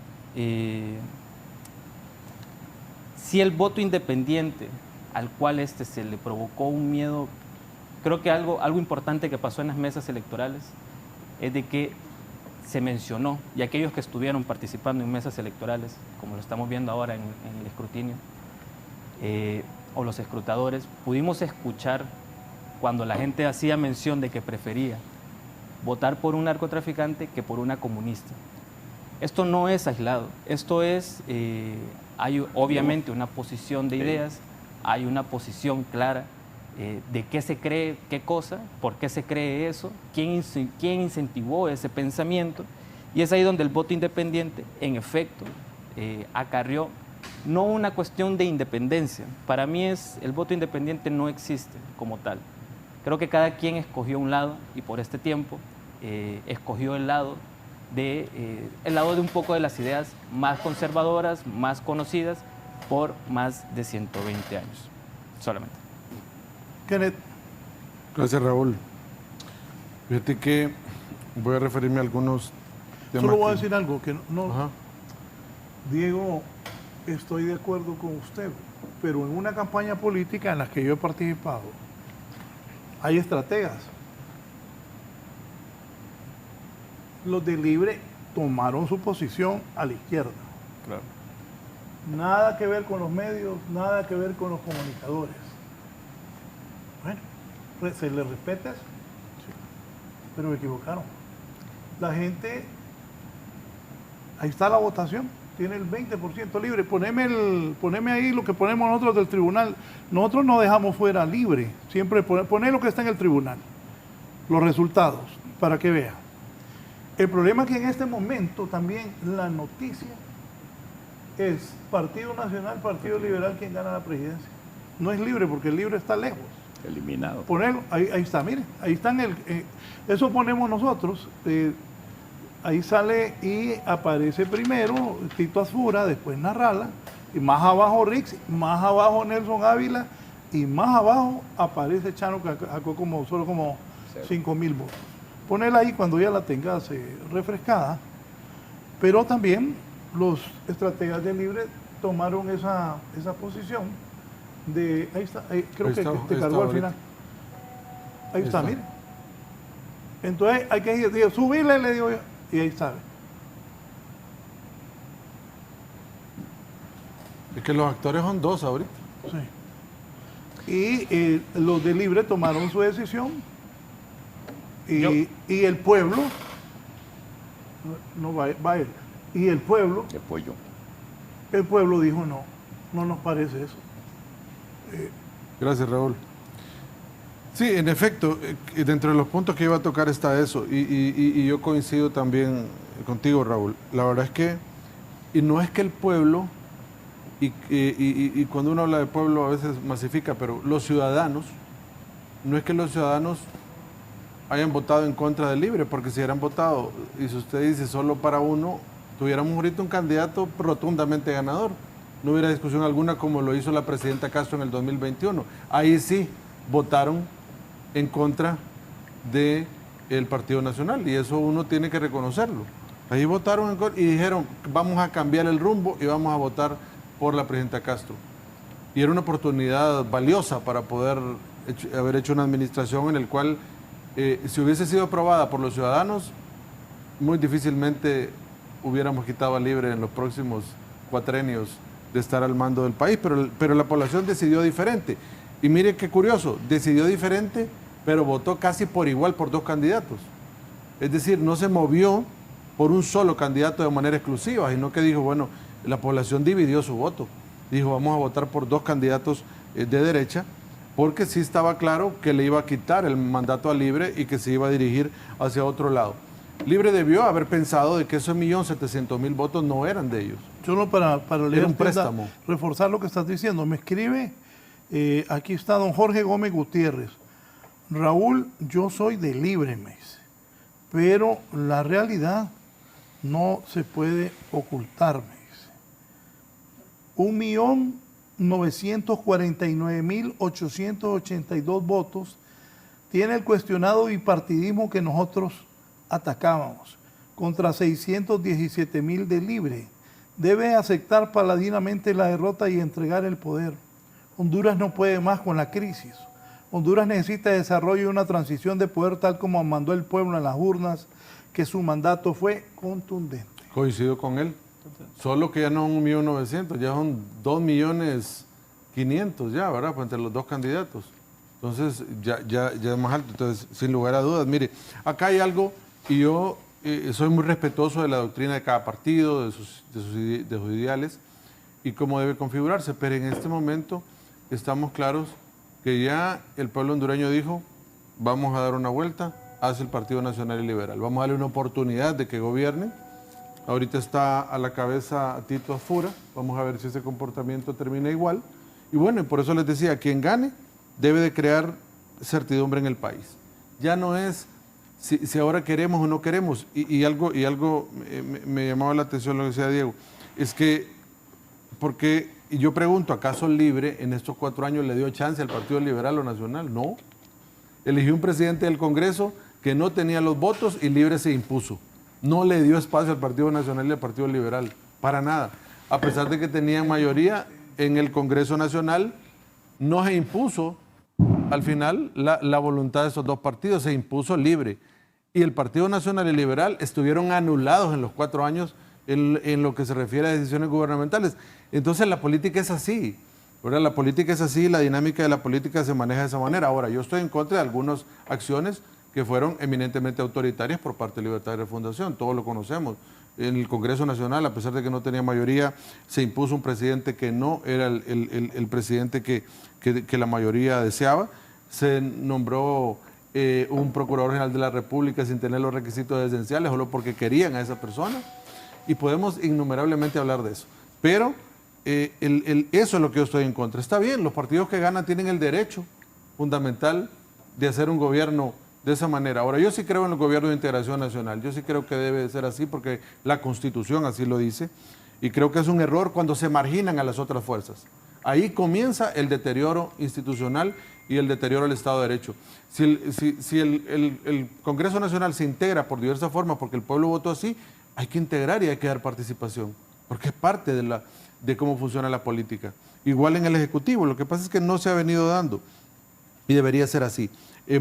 Si el voto independiente al cual se le provocó un miedo, creo que algo importante que pasó en las mesas electorales es de que se mencionó, y aquellos que estuvieron participando en mesas electorales, como lo estamos viendo ahora en el escrutinio, o los escrutadores, pudimos escuchar cuando la gente hacía mención de que prefería votar por un narcotraficante que por una comunista. Esto no es aislado, esto es, hay obviamente una posición de ideas, hay una posición clara de qué se cree, qué cosa, por qué se cree eso, quién incentivó ese pensamiento, y es ahí donde el voto independiente, en efecto, acarrió no una cuestión de independencia. Para mí el voto independiente no existe como tal. Creo que cada quien escogió un lado y por este tiempo escogió el lado de un poco de las ideas más conservadoras, más conocidas por más de 120 años, solamente. Kenneth. Gracias, Raúl. Fíjate que voy a referirme a algunos temas. Solo voy a decir algo que no. Ajá. Diego, estoy de acuerdo con usted, pero en una campaña política en la que yo he participado, hay estrategas. Los de Libre tomaron su posición a la izquierda. Claro. Nada que ver con los medios, nada que ver con los comunicadores. Bueno, pues se les respeta eso. Sí. Pero me equivocaron. La gente, ahí está la votación, tiene el 20% libre. Poneme ahí lo que ponemos nosotros del tribunal. Nosotros no dejamos fuera Libre. Siempre poné lo que está en el tribunal. Los resultados, para que vean. El problema es que en este momento también la noticia es Partido Nacional, Partido Liberal quien gana la presidencia. No es Libre porque el Libre está lejos. Eliminado. Ponerlo, ahí está, miren, ahí están eso ponemos nosotros, ahí sale y aparece primero Tito Asfura, después Narrala, y más abajo Rix, más abajo Nelson Ávila, y más abajo aparece Chano, que sacó solo como 5,000 votos. Ponela ahí cuando ya la tengas refrescada, pero también los estrategas de Libre tomaron esa posición de, ahí está, creo que te cargó al final. Ahí está, mire. Entonces hay que ir, subirle, le digo yo, y ahí está. Es que los actores son 2 ahorita. Sí. Y los de Libre tomaron su decisión y el pueblo, no va él, y el pueblo dijo no nos parece eso. Gracias, Raúl. Sí, en efecto, dentro de los puntos que iba a tocar está eso, y yo coincido también contigo, Raúl. La verdad es que, y no es que el pueblo, y cuando uno habla de pueblo a veces masifica, pero los ciudadanos, no es que los ciudadanos hayan votado en contra del Libre, porque si hubieran votado, y si usted dice solo para uno, tuviéramos ahorita un candidato rotundamente ganador. No hubiera discusión alguna como lo hizo la presidenta Castro en el 2021. Ahí sí votaron en contra del Partido Nacional, y eso uno tiene que reconocerlo. Ahí votaron en contra y dijeron, vamos a cambiar el rumbo y vamos a votar por la presidenta Castro. Y era una oportunidad valiosa para poder haber hecho una administración en la cual, si hubiese sido aprobada por los ciudadanos, muy difícilmente hubiéramos quitado a Libre en los próximos cuatrenios de estar al mando del país, pero la población decidió diferente. Y mire qué curioso, decidió diferente, pero votó casi por igual por dos candidatos. Es decir, no se movió por un solo candidato de manera exclusiva, sino que dijo, bueno, la población dividió su voto. Dijo, vamos a votar por dos candidatos de derecha, porque sí estaba claro que le iba a quitar el mandato a Libre y que se iba a dirigir hacia otro lado. Libre debió haber pensado de que esos 1.700.000 votos no eran de ellos. Solo para leer un préstamo. Reforzar lo que estás diciendo. Me escribe, aquí está don Jorge Gómez Gutiérrez. Raúl, yo soy de Libre, me dice, pero la realidad no se puede ocultar, me dice. 1.949.882 votos tiene el cuestionado bipartidismo que nosotros atacábamos, contra 617.000 de Libre. Debe aceptar paladinamente la derrota y entregar el poder. Honduras no puede más con la crisis. Honduras necesita desarrollo y una transición de poder tal como mandó el pueblo en las urnas, que su mandato fue contundente. Coincido con él. Solo que ya no son 1.900.000, ya son 2.500.000 ya, ¿verdad? Pues entre los dos candidatos. Entonces, ya es más alto. Entonces, sin lugar a dudas, mire, acá hay algo, y yo soy muy respetuoso de la doctrina de cada partido, de sus ideales, y cómo debe configurarse, pero en este momento estamos claros que ya el pueblo hondureño dijo, vamos a dar una vuelta hacia el Partido Nacional y Liberal, vamos a darle una oportunidad de que gobierne. Ahorita está a la cabeza Tito Afura, vamos a ver si ese comportamiento termina igual. Y bueno, por eso les decía, quien gane debe de crear certidumbre en el país. Ya no es si ahora queremos o no queremos. Y algo me llamaba la atención lo que decía Diego, es que, porque yo pregunto, ¿acaso Libre en estos 4 años le dio chance al Partido Liberal o Nacional? No. Eligió un presidente del Congreso que no tenía los votos y Libre se impuso. No le dio espacio al Partido Nacional y al Partido Liberal, para nada. A pesar de que tenían mayoría en el Congreso Nacional, no se impuso al final la voluntad de esos dos partidos, se impuso Libre. Y el Partido Nacional y Liberal estuvieron anulados en los 4 años en lo que se refiere a decisiones gubernamentales. Entonces la política es así, ¿verdad? La política es así, la dinámica de la política se maneja de esa manera. Ahora, yo estoy en contra de algunas acciones que fueron eminentemente autoritarias por parte de Libertad y Refundación, todos lo conocemos. En el Congreso Nacional, a pesar de que no tenía mayoría, se impuso un presidente que no era el presidente que la mayoría deseaba. Se nombró un Procurador General de la República sin tener los requisitos esenciales, solo porque querían a esa persona. Y podemos innumerablemente hablar de eso. Pero eso es lo que yo estoy en contra. Está bien, los partidos que ganan tienen el derecho fundamental de hacer un gobierno de esa manera. Ahora, yo sí creo en el gobierno de integración nacional, yo sí creo que debe ser así porque la Constitución así lo dice, y creo que es un error cuando se marginan a las otras fuerzas. Ahí comienza el deterioro institucional y el deterioro del Estado de Derecho. Si el Congreso Nacional se integra por diversas formas porque el pueblo votó así, hay que integrar y hay que dar participación, porque es parte de cómo funciona la política. Igual en el Ejecutivo, lo que pasa es que no se ha venido dando y debería ser así.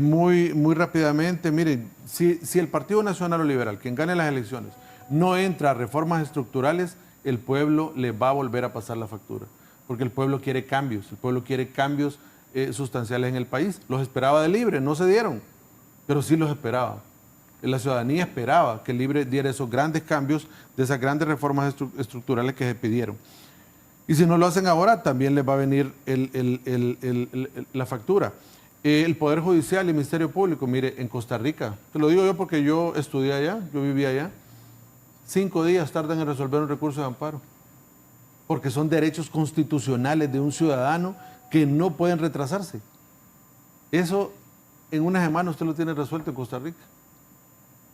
Muy rápidamente, miren, si el Partido Nacional o Liberal, quien gane las elecciones, no entra a reformas estructurales, el pueblo le va a volver a pasar la factura, porque el pueblo quiere cambios sustanciales en el país. Los esperaba de Libre, no se dieron, pero sí los esperaba. La ciudadanía esperaba que Libre diera esos grandes cambios, de esas grandes reformas estructurales que se pidieron. Y si no lo hacen ahora, también les va a venir la factura. El Poder Judicial y el Ministerio Público, mire, en Costa Rica, te lo digo yo porque yo estudié allá, yo vivía allá, 5 días tardan en resolver un recurso de amparo, porque son derechos constitucionales de un ciudadano que no pueden retrasarse. Eso en una semana usted lo tiene resuelto en Costa Rica.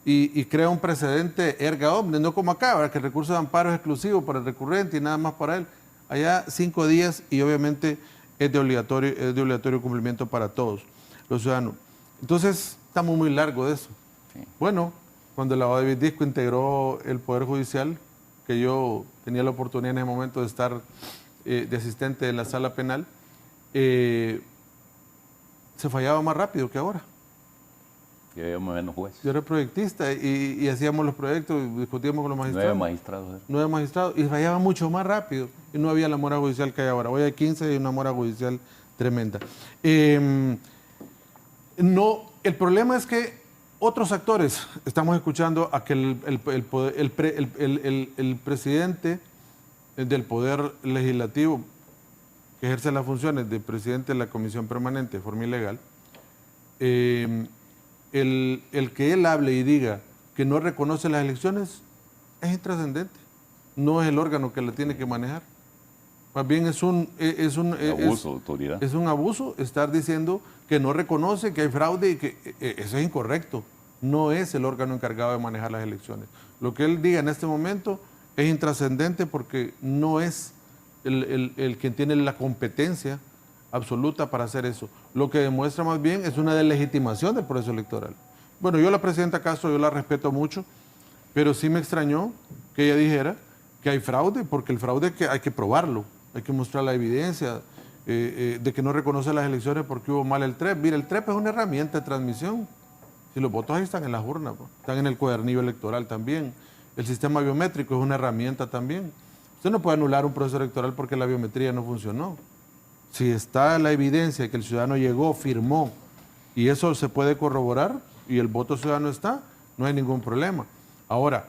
Y crea un precedente erga omnes, no como acá, ¿verdad? Que el recurso de amparo es exclusivo para el recurrente y nada más para él. Allá 5 días y obviamente es de obligatorio cumplimiento para todos los ciudadanos. Entonces, estamos muy largos de eso. Sí. Bueno, cuando el abogado David Disco integró el Poder Judicial, que yo tenía la oportunidad en ese momento de estar de asistente de la sala penal, se fallaba más rápido que ahora. Y había menos jueces. Yo era proyectista y hacíamos los proyectos, discutíamos con los magistrados. 9 magistrados. 9 magistrados y fallaba mucho más rápido y no había la mora judicial que hay ahora. Hoy hay 15 y una mora judicial tremenda. No, el problema es que otros actores, estamos escuchando a que el presidente del Poder Legislativo, que ejerce las funciones de presidente de la Comisión Permanente de forma ilegal, el que él hable y diga que no reconoce las elecciones es intrascendente. No es el órgano que la tiene que manejar. Más bien es un abuso de autoridad. Es un abuso estar diciendo que no reconoce que hay fraude y que eso es incorrecto. No es el órgano encargado de manejar las elecciones. Lo que él diga en este momento es intrascendente porque no es el quien tiene la competencia absoluta para hacer eso. Lo que demuestra más bien es una deslegitimación del proceso electoral. Bueno, yo la presidenta Castro, yo la respeto mucho, pero sí me extrañó que ella dijera que hay fraude, porque el fraude hay que probarlo, hay que mostrar la evidencia de que no reconoce las elecciones porque hubo mal el TREP. Mira, el TREP es una herramienta de transmisión. Si los votos ahí están en las urnas, están en el cuadernillo electoral también. El sistema biométrico es una herramienta también. Usted no puede anular un proceso electoral porque la biometría no funcionó. Si está la evidencia de que el ciudadano llegó, firmó, y eso se puede corroborar, y el voto ciudadano está, no hay ningún problema. Ahora,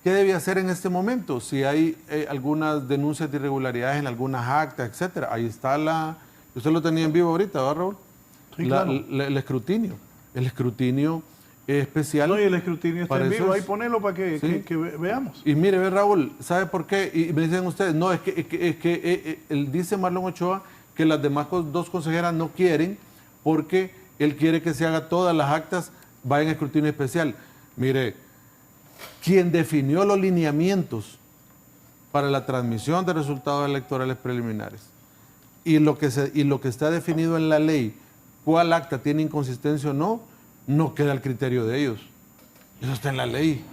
¿qué debe hacer en este momento? Si hay algunas denuncias de irregularidades en algunas actas, etcétera, ahí está usted lo tenía en vivo ahorita, ¿verdad, Raúl? Sí, claro. El escrutinio. El escrutinio especial. No, y el escrutinio está en vivo, ahí es, ponelo para que, sí, que veamos. Y mire, ve, Raúl, ¿sabe por qué? Y me dicen ustedes, no, es que él dice Marlon Ochoa que las demás dos consejeras no quieren porque él quiere que se haga todas las actas, va en escrutinio especial. Mire, quien definió los lineamientos para la transmisión de resultados electorales preliminares y lo que está definido en la ley, cuál acta tiene inconsistencia o no, no queda al criterio de ellos. Eso está en la ley.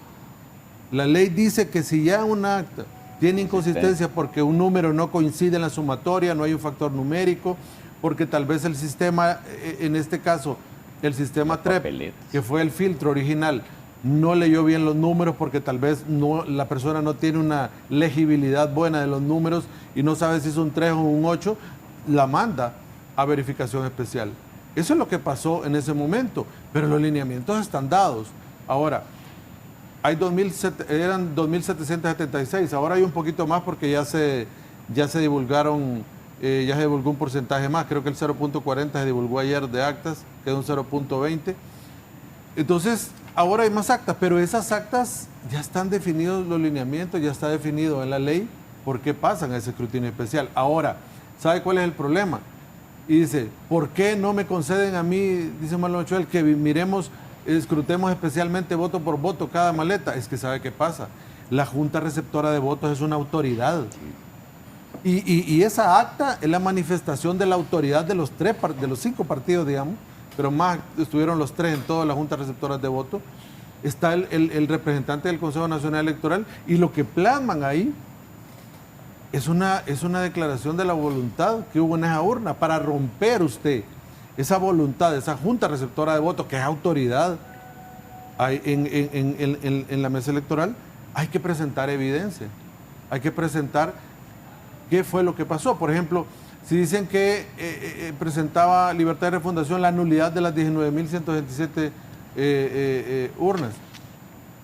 La ley dice que si ya un acta tiene inconsistencia porque un número no coincide en la sumatoria, no hay un factor numérico, porque tal vez el sistema, en este caso, el sistema TREP, que fue el filtro original, no leyó bien los números porque tal vez la persona no tiene una legibilidad buena de los números y no sabe si es un 3 o un 8, la manda a verificación especial. Eso es lo que pasó en ese momento, pero los lineamientos están dados. Ahora, eran 2.776, ahora hay un poquito más porque ya se divulgaron, ya se divulgó un porcentaje más, creo que el 0.40 se divulgó ayer de actas, quedó un 0.20. Entonces, ahora hay más actas, pero esas actas ya están definidos los lineamientos, ya está definido en la ley por qué pasan a ese escrutinio especial. Ahora, ¿sabe cuál es el problema? Y dice, ¿por qué no me conceden a mí, dice Marlon Ochoa, que escrutemos especialmente voto por voto cada maleta? Es que ¿sabe qué pasa? La Junta Receptora de Votos es una autoridad. Y esa acta es la manifestación de la autoridad de los 5 partidos, digamos, pero más estuvieron los 3 en todas las juntas receptoras de voto. Está el representante del Consejo Nacional Electoral y lo que plasman ahí es una declaración de la voluntad que hubo en esa urna para romper usted esa voluntad, esa junta receptora de votos, que es autoridad en la mesa electoral. Hay que presentar evidencia, hay que presentar qué fue lo que pasó. Por ejemplo, si dicen que presentaba Libertad de Refundación la nulidad de las 19.127 urnas,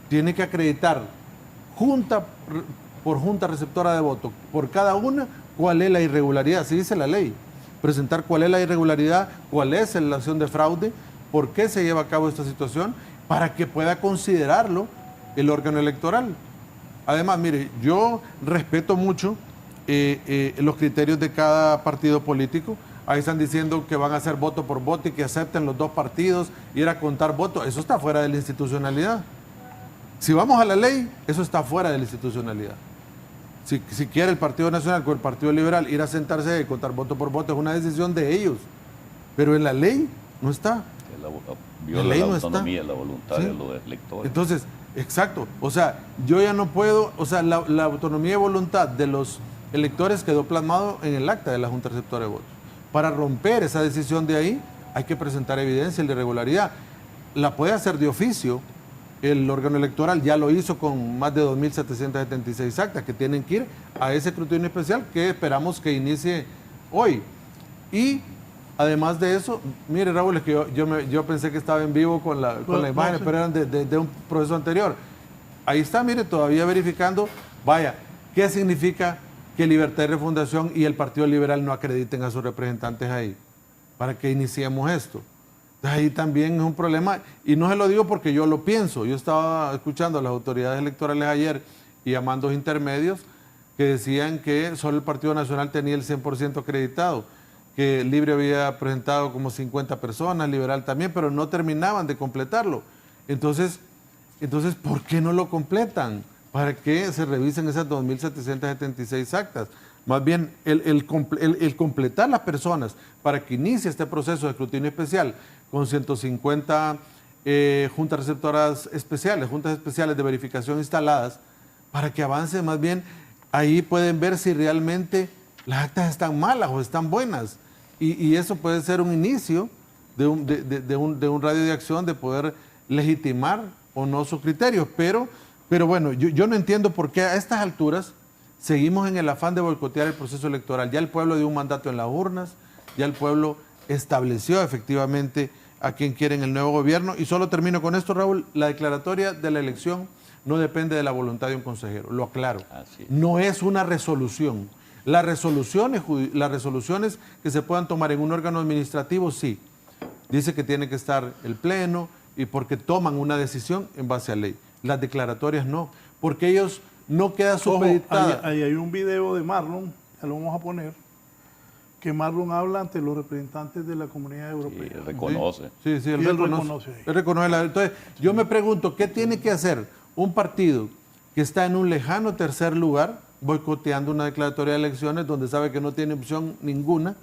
tiene que acreditar junta por junta receptora de voto, por cada una, cuál es la irregularidad, así dice la ley. Presentar cuál es la irregularidad, cuál es la acción de fraude, por qué se lleva a cabo esta situación, para que pueda considerarlo el órgano electoral. Además, mire, yo respeto mucho los criterios de cada partido político. Ahí están diciendo que van a hacer voto por voto y que acepten los dos partidos, ir a contar votos. Eso está fuera de la institucionalidad. Si vamos a la ley, eso está fuera de la institucionalidad. Si quiere el Partido Nacional con el Partido Liberal ir a sentarse y contar voto por voto, es una decisión de ellos. Pero en la ley no está. Viola la autonomía, la voluntad de los electores. Entonces, exacto. O sea, yo ya no puedo, o sea, la autonomía y voluntad de los electores quedó plasmado en el acta de la Junta Receptora de Votos. Para romper esa decisión de ahí, hay que presentar evidencia de irregularidad. la puede hacer de oficio el órgano electoral, ya lo hizo con más de 2.776 actas que tienen que ir a ese escrutinio especial que esperamos que inicie hoy. Y además de eso, mire Raúl, es que yo pensé que estaba en vivo con la imagen, pero eran de un proceso anterior. Ahí está, mire, todavía verificando, vaya, ¿qué significa que Libertad y Refundación y el Partido Liberal no acrediten a sus representantes ahí? Para que iniciemos esto. Ahí también es un problema, y no se lo digo porque yo lo pienso. Yo estaba escuchando a las autoridades electorales ayer y a mandos intermedios que decían que solo el Partido Nacional tenía el 100% acreditado, que Libre había presentado como 50 personas, Liberal también, pero no terminaban de completarlo. Entonces, ¿por qué no lo completan? ¿Para qué se revisen esas 2.776 actas? Más bien, el completar las personas para que inicie este proceso de escrutinio especial con 150 juntas receptoras especiales, juntas especiales de verificación instaladas, para que avance más bien, ahí pueden ver si realmente las actas están malas o están buenas. Y eso puede ser un inicio de un radio de acción de poder legitimar o no sus criterios. Pero bueno, yo no entiendo por qué a estas alturas seguimos en el afán de boicotear el proceso electoral. Ya el pueblo dio un mandato en las urnas, ya el pueblo estableció efectivamente a quien quiere en el nuevo gobierno. Y solo termino con esto, Raúl, la declaratoria de la elección no depende de la voluntad de un consejero, lo aclaro. No es una resolución. Las resoluciones que se puedan tomar en un órgano administrativo, sí. Dice que tiene que estar el pleno y porque toman una decisión en base a ley. Las declaratorias no, porque ellos no quedan supeditadas. Ahí hay un video de Marlon, ya lo vamos a poner, que Marlon habla ante los representantes de la Comunidad Europea. Y reconoce. Sí, él reconoce. Él reconoce. Entonces, yo me pregunto, ¿qué tiene que hacer un partido que está en un lejano tercer lugar, boicoteando una declaratoria de elecciones donde sabe que no tiene opción ninguna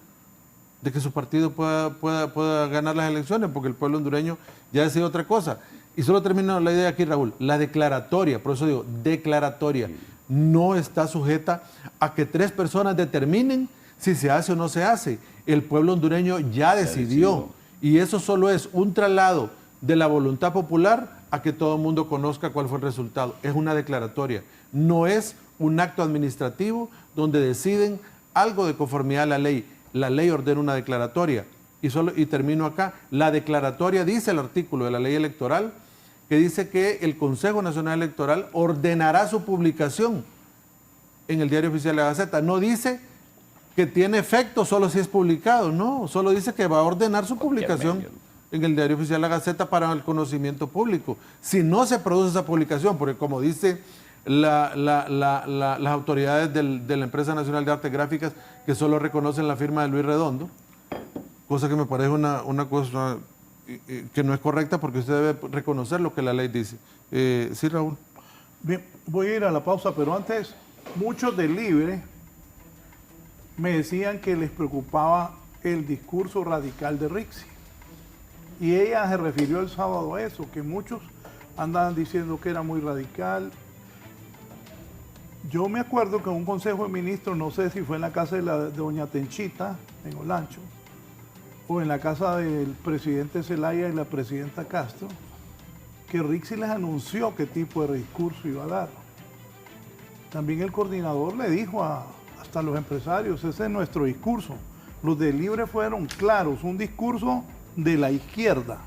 de que su partido pueda ganar las elecciones, porque el pueblo hondureño ya decide otra cosa? Y solo termino la idea aquí, Raúl. La declaratoria, por eso digo, declaratoria, no está sujeta a que 3 personas determinen si se hace o no se hace. El pueblo hondureño ya decidió. Y eso solo es un traslado de la voluntad popular a que todo el mundo conozca cuál fue el resultado. Es una declaratoria. No es un acto administrativo donde deciden algo de conformidad a la ley. La ley ordena una declaratoria. Y termino acá. La declaratoria, dice el artículo de la ley electoral, que dice que el Consejo Nacional Electoral ordenará su publicación en el Diario Oficial de la Gaceta. No dice que tiene efecto solo si es publicado, no, solo dice que va a ordenar su publicación en el Diario Oficial de la Gaceta para el conocimiento público. Si no se produce esa publicación, porque como dice las autoridades de la Empresa Nacional de Artes Gráficas, que solo reconocen la firma de Luis Redondo, cosa que me parece una cosa que no es correcta, porque usted debe reconocer lo que la ley dice. Sí, Raúl. Bien, voy a ir a la pausa, pero antes, muchos de Libre me decían que les preocupaba el discurso radical de Rixi. Y ella se refirió el sábado a eso, que muchos andaban diciendo que era muy radical. Yo me acuerdo que en un consejo de ministros, no sé si fue en la casa de doña Tenchita, en Olancho, o en la casa del presidente Zelaya y la presidenta Castro, que Rixi les anunció qué tipo de discurso iba a dar. También el coordinador le dijo hasta a los empresarios, ese es nuestro discurso. Los de Libre fueron claros, un discurso de la izquierda.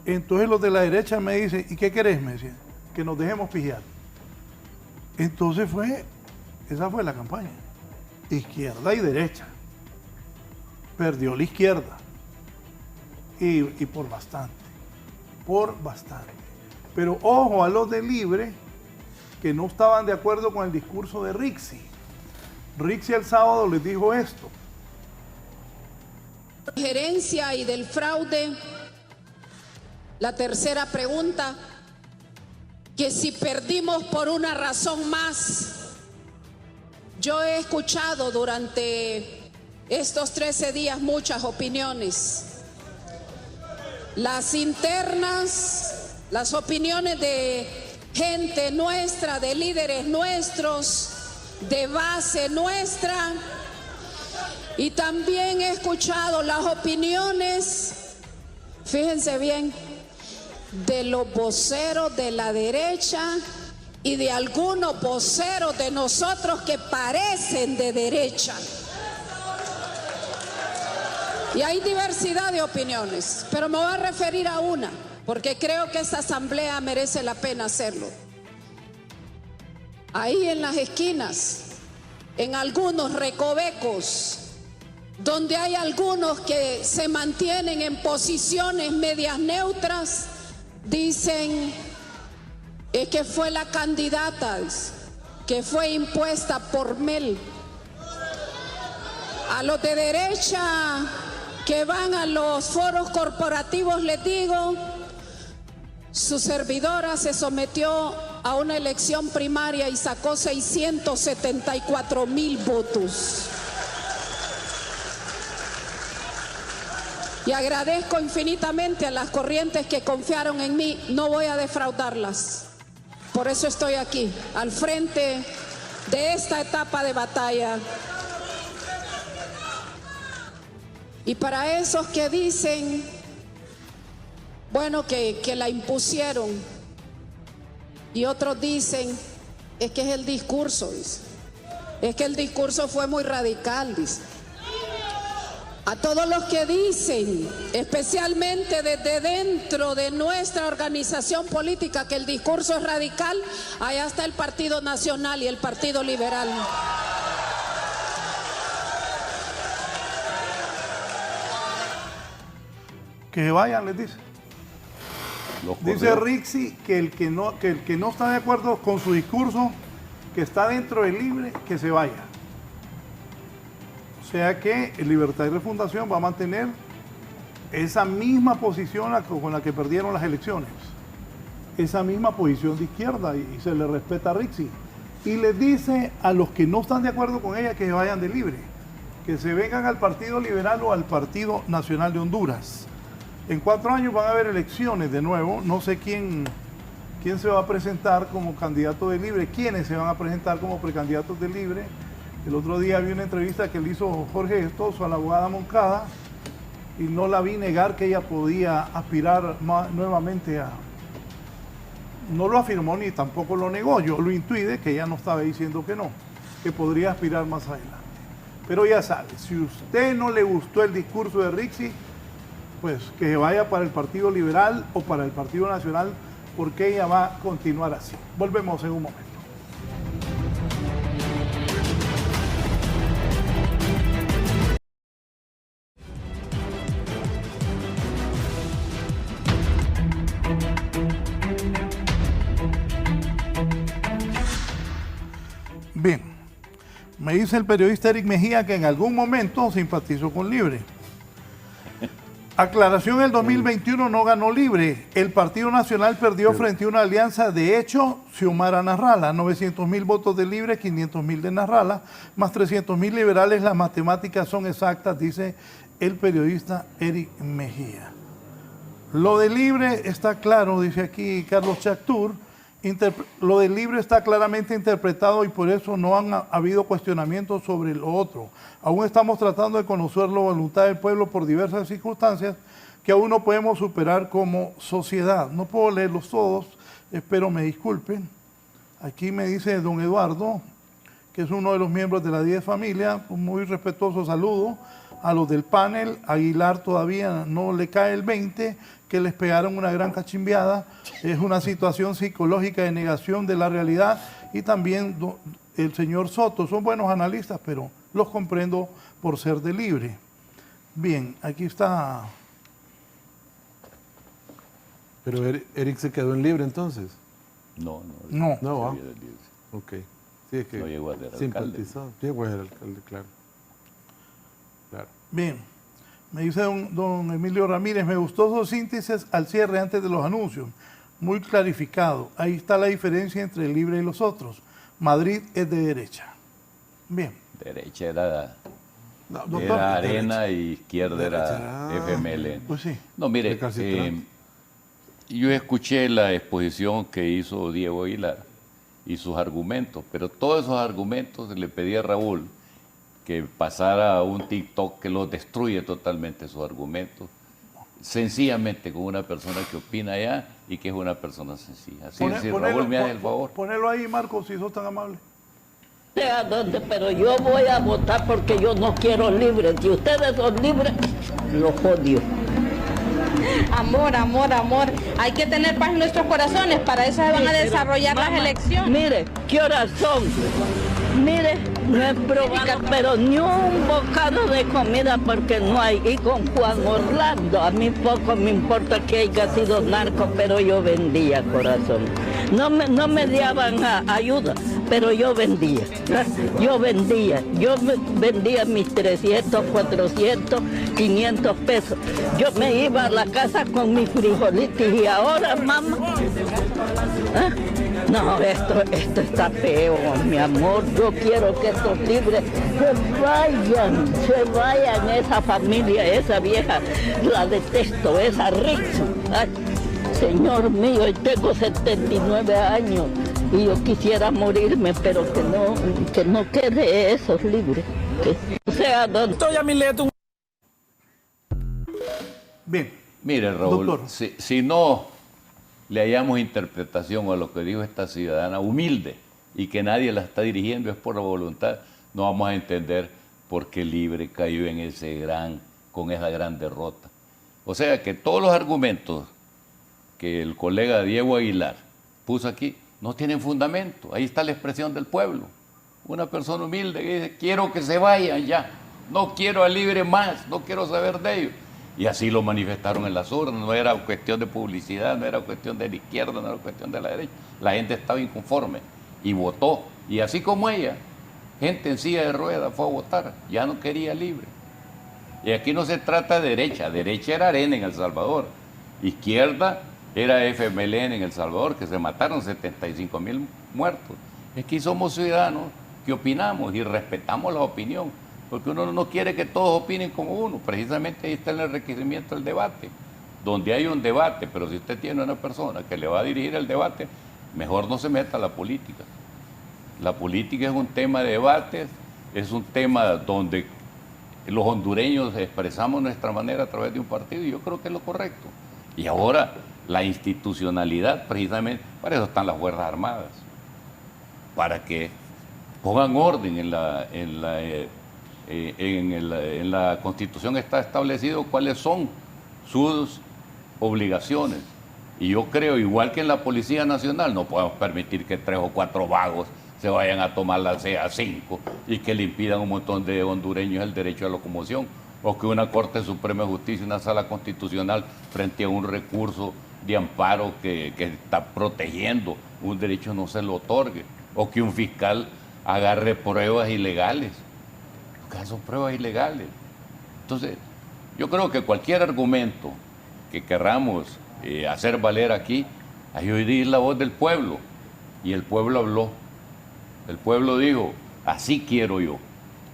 Entonces los de la derecha me dicen, ¿y qué querés? Me decían, que nos dejemos pijar. Entonces esa fue la campaña, izquierda y derecha. Perdió la izquierda y por bastante. Pero ojo a los de Libre que no estaban de acuerdo con el discurso de Rixi. Rixi el sábado les dijo esto. Gerencia y del fraude. La tercera pregunta, que si perdimos por una razón más. Yo he escuchado durante estos 13 días muchas opiniones. Las internas, las opiniones de gente nuestra, de líderes nuestros, de base nuestra. Y también he escuchado las opiniones, fíjense bien, de los voceros de la derecha y de algunos voceros de nosotros que parecen de derecha. Y hay diversidad de opiniones, pero me voy a referir a una, porque creo que esta asamblea merece la pena hacerlo. Ahí en las esquinas, en algunos recovecos, donde hay algunos que se mantienen en posiciones medias neutras, dicen que fue la candidata, que fue impuesta por Mel. A los de derecha que van a los foros corporativos les digo, su servidora se sometió a una elección primaria y sacó 674,000 votos. Y agradezco infinitamente a las corrientes que confiaron en mí, no voy a defraudarlas. Por eso estoy aquí, al frente de esta etapa de batalla. Y para esos que dicen, bueno, que la impusieron, y otros dicen, es que es el discurso, dice. Es que el discurso fue muy radical, dice. A todos los que dicen, especialmente desde dentro de nuestra organización política, que el discurso es radical, allá está el Partido Nacional y el Partido Liberal. Que vayan, les dice. Dice Rixi que el que no está de acuerdo con su discurso, que está dentro del Libre, que se vaya. O sea que Libertad y Refundación va a mantener esa misma posición con la que perdieron las elecciones. Esa misma posición de izquierda, y se le respeta a Rixi. Y les dice a los que no están de acuerdo con ella que se vayan de Libre, que se vengan al Partido Liberal o al Partido Nacional de Honduras. En 4 años van a haber elecciones de nuevo. No sé quién se va a presentar como candidato de Libre, quiénes se van a presentar como precandidatos de Libre. El otro día vi una entrevista que le hizo Jorge Gestoso a la abogada Moncada y no la vi negar que ella podía aspirar nuevamente a... No lo afirmó ni tampoco lo negó. Yo lo intuí de que ella no estaba diciendo que no, que podría aspirar más adelante. Pero ya sabe, si a usted no le gustó el discurso de Rixi, pues que se vaya para el Partido Liberal o para el Partido Nacional, porque ella va a continuar así. Volvemos en un momento. Bien, me dice el periodista Eric Mejía que en algún momento simpatizó con Libre. Aclaración, el 2021 no ganó Libre. El Partido Nacional perdió frente a una alianza de hecho Xiomara Narrala, 900,000 votos de Libre, 500,000 de Narrala, más 300,000 liberales. Las matemáticas son exactas, dice el periodista Eric Mejía. Lo de Libre está claro, dice aquí Carlos Chactur. Lo del Libre está claramente interpretado y por eso no han habido cuestionamientos sobre lo otro. Aún estamos tratando de conocer la voluntad del pueblo por diversas circunstancias que aún no podemos superar como sociedad. No puedo leerlos todos, espero me disculpen. Aquí me dice don Eduardo, que es uno de los miembros de la 10 familia, un muy respetuoso saludo a los del panel. Aguilar todavía no le cae el 20, que les pegaron una gran cachimbiada. Es una situación psicológica de negación de la realidad. Y también el señor Soto, son buenos analistas, pero los comprendo por ser de Libre. Bien, aquí está. Pero Eric se quedó en Libre entonces. No. Ok. Sí, es que no llegó a ser simpatizó. alcalde. Llegó a ser alcalde, claro. Bien, me dice don Emilio Ramírez, me gustó su síntesis al cierre antes de los anuncios, muy clarificado. Ahí está la diferencia entre el Libre y los otros. Madrid es de derecha. Bien. Derecha era doctor, Arena derecha. Y izquierda era FMLN. Pues sí. No, mire, yo escuché la exposición que hizo Diego Aguilar y sus argumentos, pero todos esos argumentos le pedí a Raúl que pasara un TikTok que los destruye totalmente sus argumentos sencillamente con una persona que opina allá y que es una persona sencilla. Así es, si Raúl me hace el favor. Ponelo ahí, Marcos, si sos tan amable. Sea donde, pero yo voy a votar porque yo no quiero libres. Si ustedes son libres, los odio. Amor, amor, amor. Hay que tener paz en nuestros corazones, para eso se van a desarrollar las elecciones. Mire, ¿qué horas son? Mire, no he probado, pero ni un bocado de comida porque no hay. Y con Juan Orlando, a mí poco me importa que haya sido narco, pero yo vendía, corazón. No me daban ayuda, pero yo vendía. Yo vendía mis 300, 400, 500 pesos. Yo me iba a la casa con mis frijolitos y ahora, mamá, no, esto está feo, mi amor. Yo quiero que estos libres se vayan, esa familia, esa vieja, la detesto, esa rica. Ay, Señor mío, yo tengo 79 años y yo quisiera morirme, pero que no quede esos libres. Que sea donde... Bien. Mire, Raúl, si no le hallamos interpretación a lo que dijo esta ciudadana humilde y que nadie la está dirigiendo, es por la voluntad, no vamos a entender por qué Libre cayó con esa gran derrota. O sea que todos los argumentos que el colega Diego Aguilar puso aquí no tienen fundamento. Ahí está la expresión del pueblo. Una persona humilde que dice, quiero que se vayan ya, no quiero a Libre más, no quiero saber de ellos. Y así lo manifestaron en las urnas, no era cuestión de publicidad, no era cuestión de la izquierda, no era cuestión de la derecha. La gente estaba inconforme y votó. Y así como ella, gente en silla de ruedas fue a votar, ya no quería Libre. Y aquí no se trata de derecha era Arena en El Salvador, izquierda era FMLN en El Salvador, que se mataron 75,000 muertos. Aquí somos ciudadanos que opinamos y respetamos la opinión. Porque uno no quiere que todos opinen como uno. Precisamente ahí está el enriquecimiento del debate. Donde hay un debate, pero si usted tiene una persona que le va a dirigir el debate, mejor no se meta a la política. La política es un tema de debates, es un tema donde los hondureños expresamos nuestra manera a través de un partido y yo creo que es lo correcto. Y ahora la institucionalidad, precisamente, para eso están las Fuerzas Armadas. Para que pongan orden en la Constitución está establecido cuáles son sus obligaciones. Y yo creo, igual que en la Policía Nacional, no podemos permitir que 3 o 4 vagos se vayan a tomar la CA5 y que le impidan a un montón de hondureños el derecho a locomoción. O que una Corte Suprema de Justicia, una Sala Constitucional, frente a un recurso de amparo que está protegiendo un derecho, no se lo otorgue. O que un fiscal agarre pruebas ilegales. Son pruebas ilegales. Entonces, yo creo que cualquier argumento que querramos hacer valer aquí, hay que oír la voz del pueblo. Y el pueblo habló. El pueblo dijo, así quiero yo.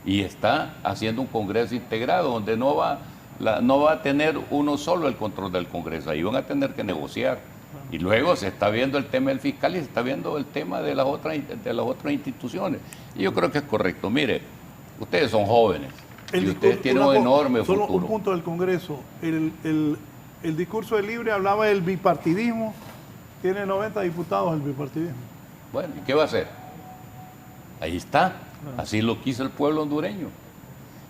Y está haciendo un Congreso integrado donde no va a tener uno solo el control del Congreso. Ahí van a tener que negociar. Y luego se está viendo el tema del fiscal y se está viendo el tema de las otras instituciones. Y yo creo que es correcto. Mire, ustedes son jóvenes y ustedes tienen un enorme futuro. Solo un punto del Congreso. El discurso de Libre hablaba del bipartidismo. Tiene 90 diputados el bipartidismo. Bueno, ¿y qué va a hacer? Ahí está. Así lo quiso el pueblo hondureño.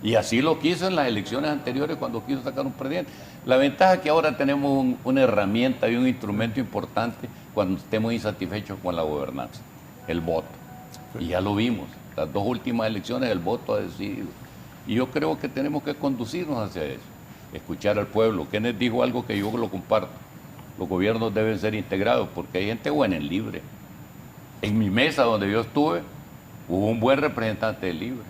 Y así lo quiso en las elecciones anteriores cuando quiso sacar un presidente. La ventaja es que ahora tenemos una herramienta y un instrumento importante cuando estemos insatisfechos con la gobernanza, el voto. Y ya lo vimos. Las 2 últimas elecciones el voto ha decidido. Y yo creo que tenemos que conducirnos hacia eso, escuchar al pueblo. Kenneth dijo algo que yo lo comparto. Los gobiernos deben ser integrados porque hay gente buena en Libre. En mi mesa donde yo estuve, hubo un buen representante de Libre,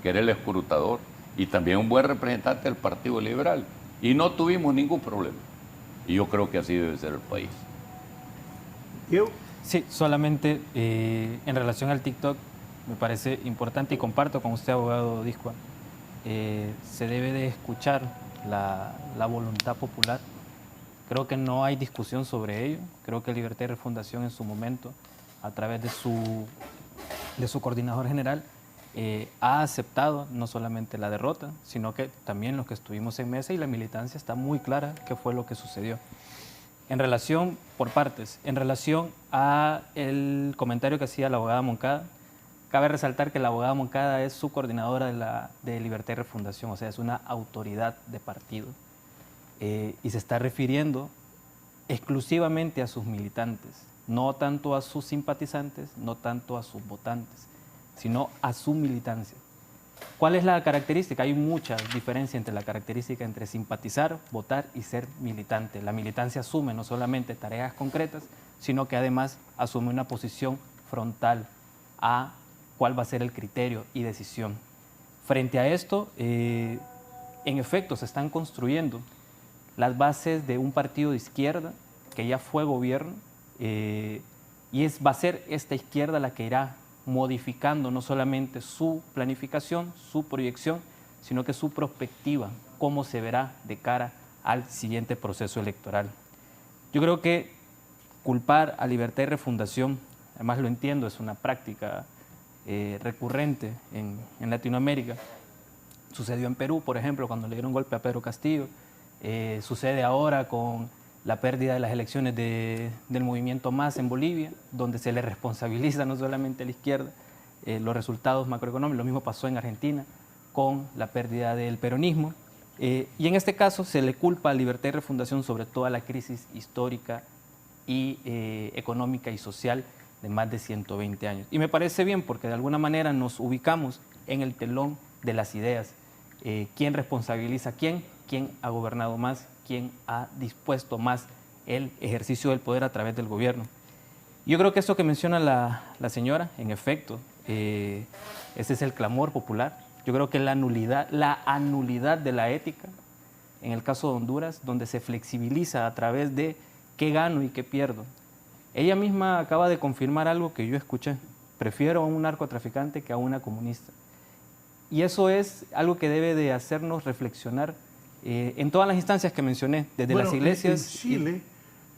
que era el escrutador, y también un buen representante del Partido Liberal. Y no tuvimos ningún problema. Y yo creo que así debe ser el país. ¿Yo? Sí, solamente en relación al TikTok, me parece importante y comparto con usted, abogado Discua, se debe de escuchar la voluntad popular. Creo que no hay discusión sobre ello. Creo que Libertad y Refundación en su momento, a través de su coordinador general, ha aceptado no solamente la derrota, sino que también los que estuvimos en mesa y la militancia está muy clara qué fue lo que sucedió. En relación, por partes, en relación a el comentario que hacía la abogada Moncada, cabe resaltar que la abogada Moncada es su coordinadora de Libertad y Refundación, o sea, es una autoridad de partido, y se está refiriendo exclusivamente a sus militantes, no tanto a sus simpatizantes, no tanto a sus votantes, sino a su militancia. ¿Cuál es la característica? Hay mucha diferencia entre la característica entre simpatizar, votar y ser militante. La militancia asume no solamente tareas concretas, sino que además asume una posición frontal a cuál va a ser el criterio y decisión. Frente a esto, en efecto, se están construyendo las bases de un partido de izquierda que ya fue gobierno, y va a ser esta izquierda la que irá modificando no solamente su planificación, su proyección, sino que su perspectiva, cómo se verá de cara al siguiente proceso electoral. Yo creo que culpar a Libertad y Refundación, además lo entiendo, es una práctica recurrente en Latinoamérica. Sucedió en Perú, por ejemplo, cuando le dieron golpe a Pedro Castillo, sucede ahora con la pérdida de las elecciones del movimiento MAS en Bolivia, donde se le responsabiliza no solamente a la izquierda los resultados macroeconómicos. Lo mismo pasó en Argentina con la pérdida del peronismo. Y en este caso se le culpa a Libertad y Refundación sobre toda la crisis histórica y económica y social de más de 120 años. Y me parece bien porque de alguna manera nos ubicamos en el telón de las ideas. ¿Quién responsabiliza a quién? ¿Quién ha gobernado más? ¿Quién ha dispuesto más el ejercicio del poder a través del gobierno? Yo creo que eso que menciona la señora, en efecto, ese es el clamor popular. Yo creo que la anulidad de la ética, en el caso de Honduras, donde se flexibiliza a través de qué gano y qué pierdo. Ella misma acaba de confirmar algo que yo escuché. Prefiero a un narcotraficante que a una comunista. Y eso es algo que debe de hacernos reflexionar en todas las instancias que mencioné, desde las iglesias. En Chile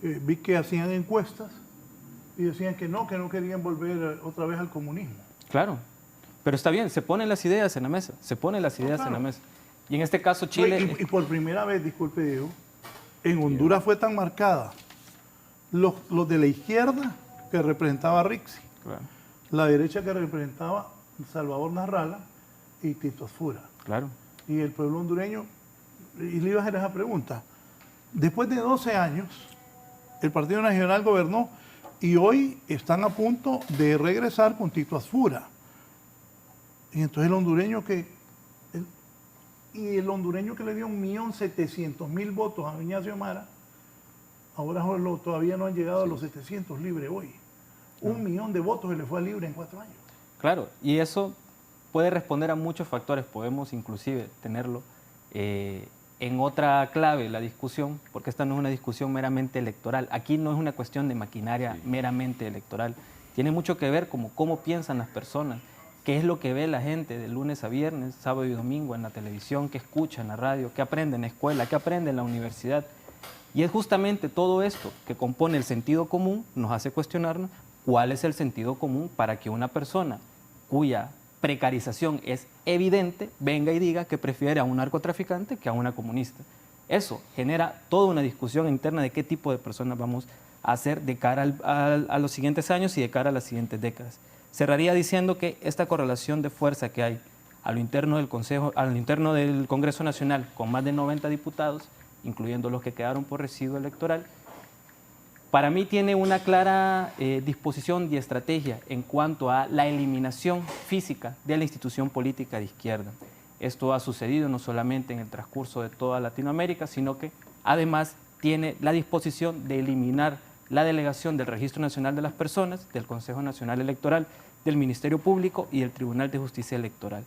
vi que hacían encuestas y decían que no querían volver otra vez al comunismo. Claro, pero está bien, se ponen las ideas en la mesa, en la mesa. Y en este caso Chile... Y por primera vez, disculpe Diego, en Honduras fue tan marcada los de la izquierda que representaba a Rixi, claro, la derecha que representaba Salvador Narrala y Tito Asfura. Claro. Y el pueblo hondureño, y le iba a hacer esa pregunta, después de 12 años, el Partido Nacional gobernó y hoy están a punto de regresar con Tito Asfura. Y entonces el hondureño que le dio 1.700.000 votos a Ignacio Mara, ahora todavía no han llegado a los 700 libres hoy. 1 millón de votos se le fue a Libre en 4 años. Claro, y eso puede responder a muchos factores, podemos inclusive tenerlo en otra clave, la discusión, porque esta no es una discusión meramente electoral. Aquí no es una cuestión de maquinaria meramente electoral. Tiene mucho que ver como cómo piensan las personas, qué es lo que ve la gente de lunes a viernes, sábado y domingo en la televisión, qué escucha en la radio, qué aprende en la escuela, qué aprende en la universidad. Y es justamente todo esto que compone el sentido común, nos hace cuestionarnos cuál es el sentido común para que una persona cuya precarización es evidente venga y diga que prefiere a un narcotraficante que a una comunista. Eso genera toda una discusión interna de qué tipo de personas vamos a hacer de cara a los siguientes años y de cara a las siguientes décadas. Cerraría diciendo que esta correlación de fuerza que hay a lo interno del Congreso Nacional, con más de 90 diputados, incluyendo los que quedaron por residuo electoral, para mí tiene una clara disposición y estrategia en cuanto a la eliminación física de la institución política de izquierda. Esto ha sucedido no solamente en el transcurso de toda Latinoamérica, sino que además tiene la disposición de eliminar la delegación del Registro Nacional de las Personas, del Consejo Nacional Electoral, del Ministerio Público y del Tribunal de Justicia Electoral.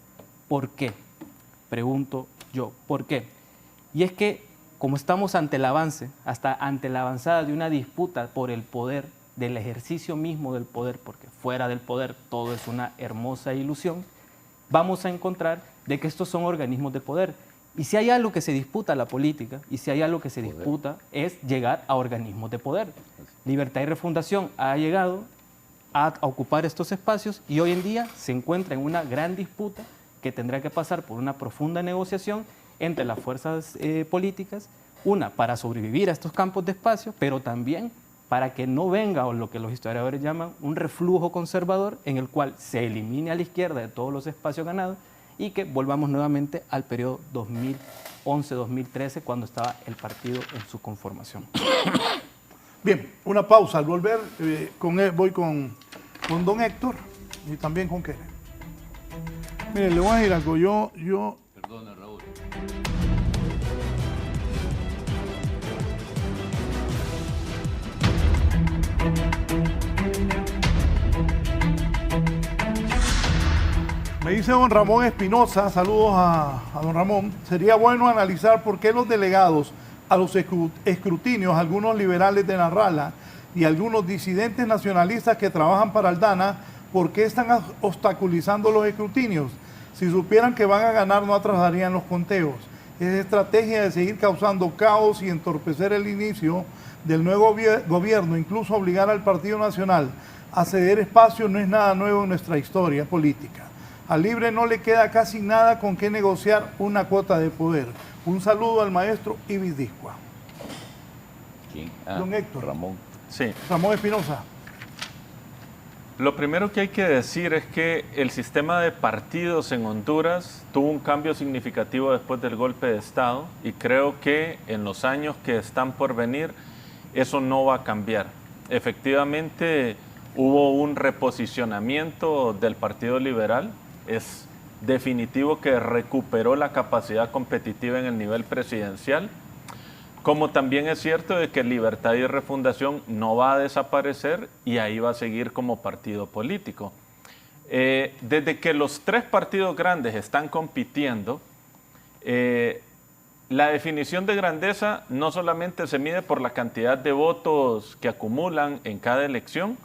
¿Por qué? Pregunto yo, ¿por qué? Y es que como estamos ante el avance, hasta ante la avanzada de una disputa por el poder, del ejercicio mismo del poder, porque fuera del poder todo es una hermosa ilusión, vamos a encontrar de que estos son organismos de poder. Y si hay algo que se disputa la política, y si hay algo que se disputa es llegar a organismos de poder. Libertad y Refundación ha llegado a ocupar estos espacios y hoy en día se encuentra en una gran disputa que tendrá que pasar por una profunda negociación entre las fuerzas políticas, una para sobrevivir a estos campos de espacio, pero también para que no venga, o lo que los historiadores llaman, un reflujo conservador en el cual se elimine a la izquierda de todos los espacios ganados y que volvamos nuevamente al periodo 2011-2013, cuando estaba el partido en su conformación. Bien, una pausa. Al volver, voy con don Héctor y también con Keren. Miren, le voy a decir algo. Yo Perdona, Raúl. Me dice don Ramón Espinosa, saludos a don Ramón, sería bueno analizar por qué los delegados a los escrutinios, algunos liberales de Narrala y algunos disidentes nacionalistas que trabajan para Aldana, ¿por qué están obstaculizando los escrutinios? Si supieran que van a ganar, no atrasarían los conteos. Es estrategia de seguir causando caos y entorpecer el inicio del nuevo gobierno, incluso obligar al Partido Nacional a ceder espacio, no es nada nuevo en nuestra historia política. Al Libre no le queda casi nada con qué negociar una cuota de poder. Un saludo al maestro Ibis Discua. ¿Quién? Don Héctor. Ramón. Sí. Ramón Espinosa. Lo primero que hay que decir es que el sistema de partidos en Honduras tuvo un cambio significativo después del golpe de Estado y creo que en los años que están por venir eso no va a cambiar. Efectivamente hubo un reposicionamiento del Partido Liberal. Es definitivo que recuperó la capacidad competitiva en el nivel presidencial, como también es cierto de que Libertad y Refundación no va a desaparecer y ahí va a seguir como partido político. Desde que los tres partidos grandes están compitiendo, la definición de grandeza no solamente se mide por la cantidad de votos que acumulan en cada elección,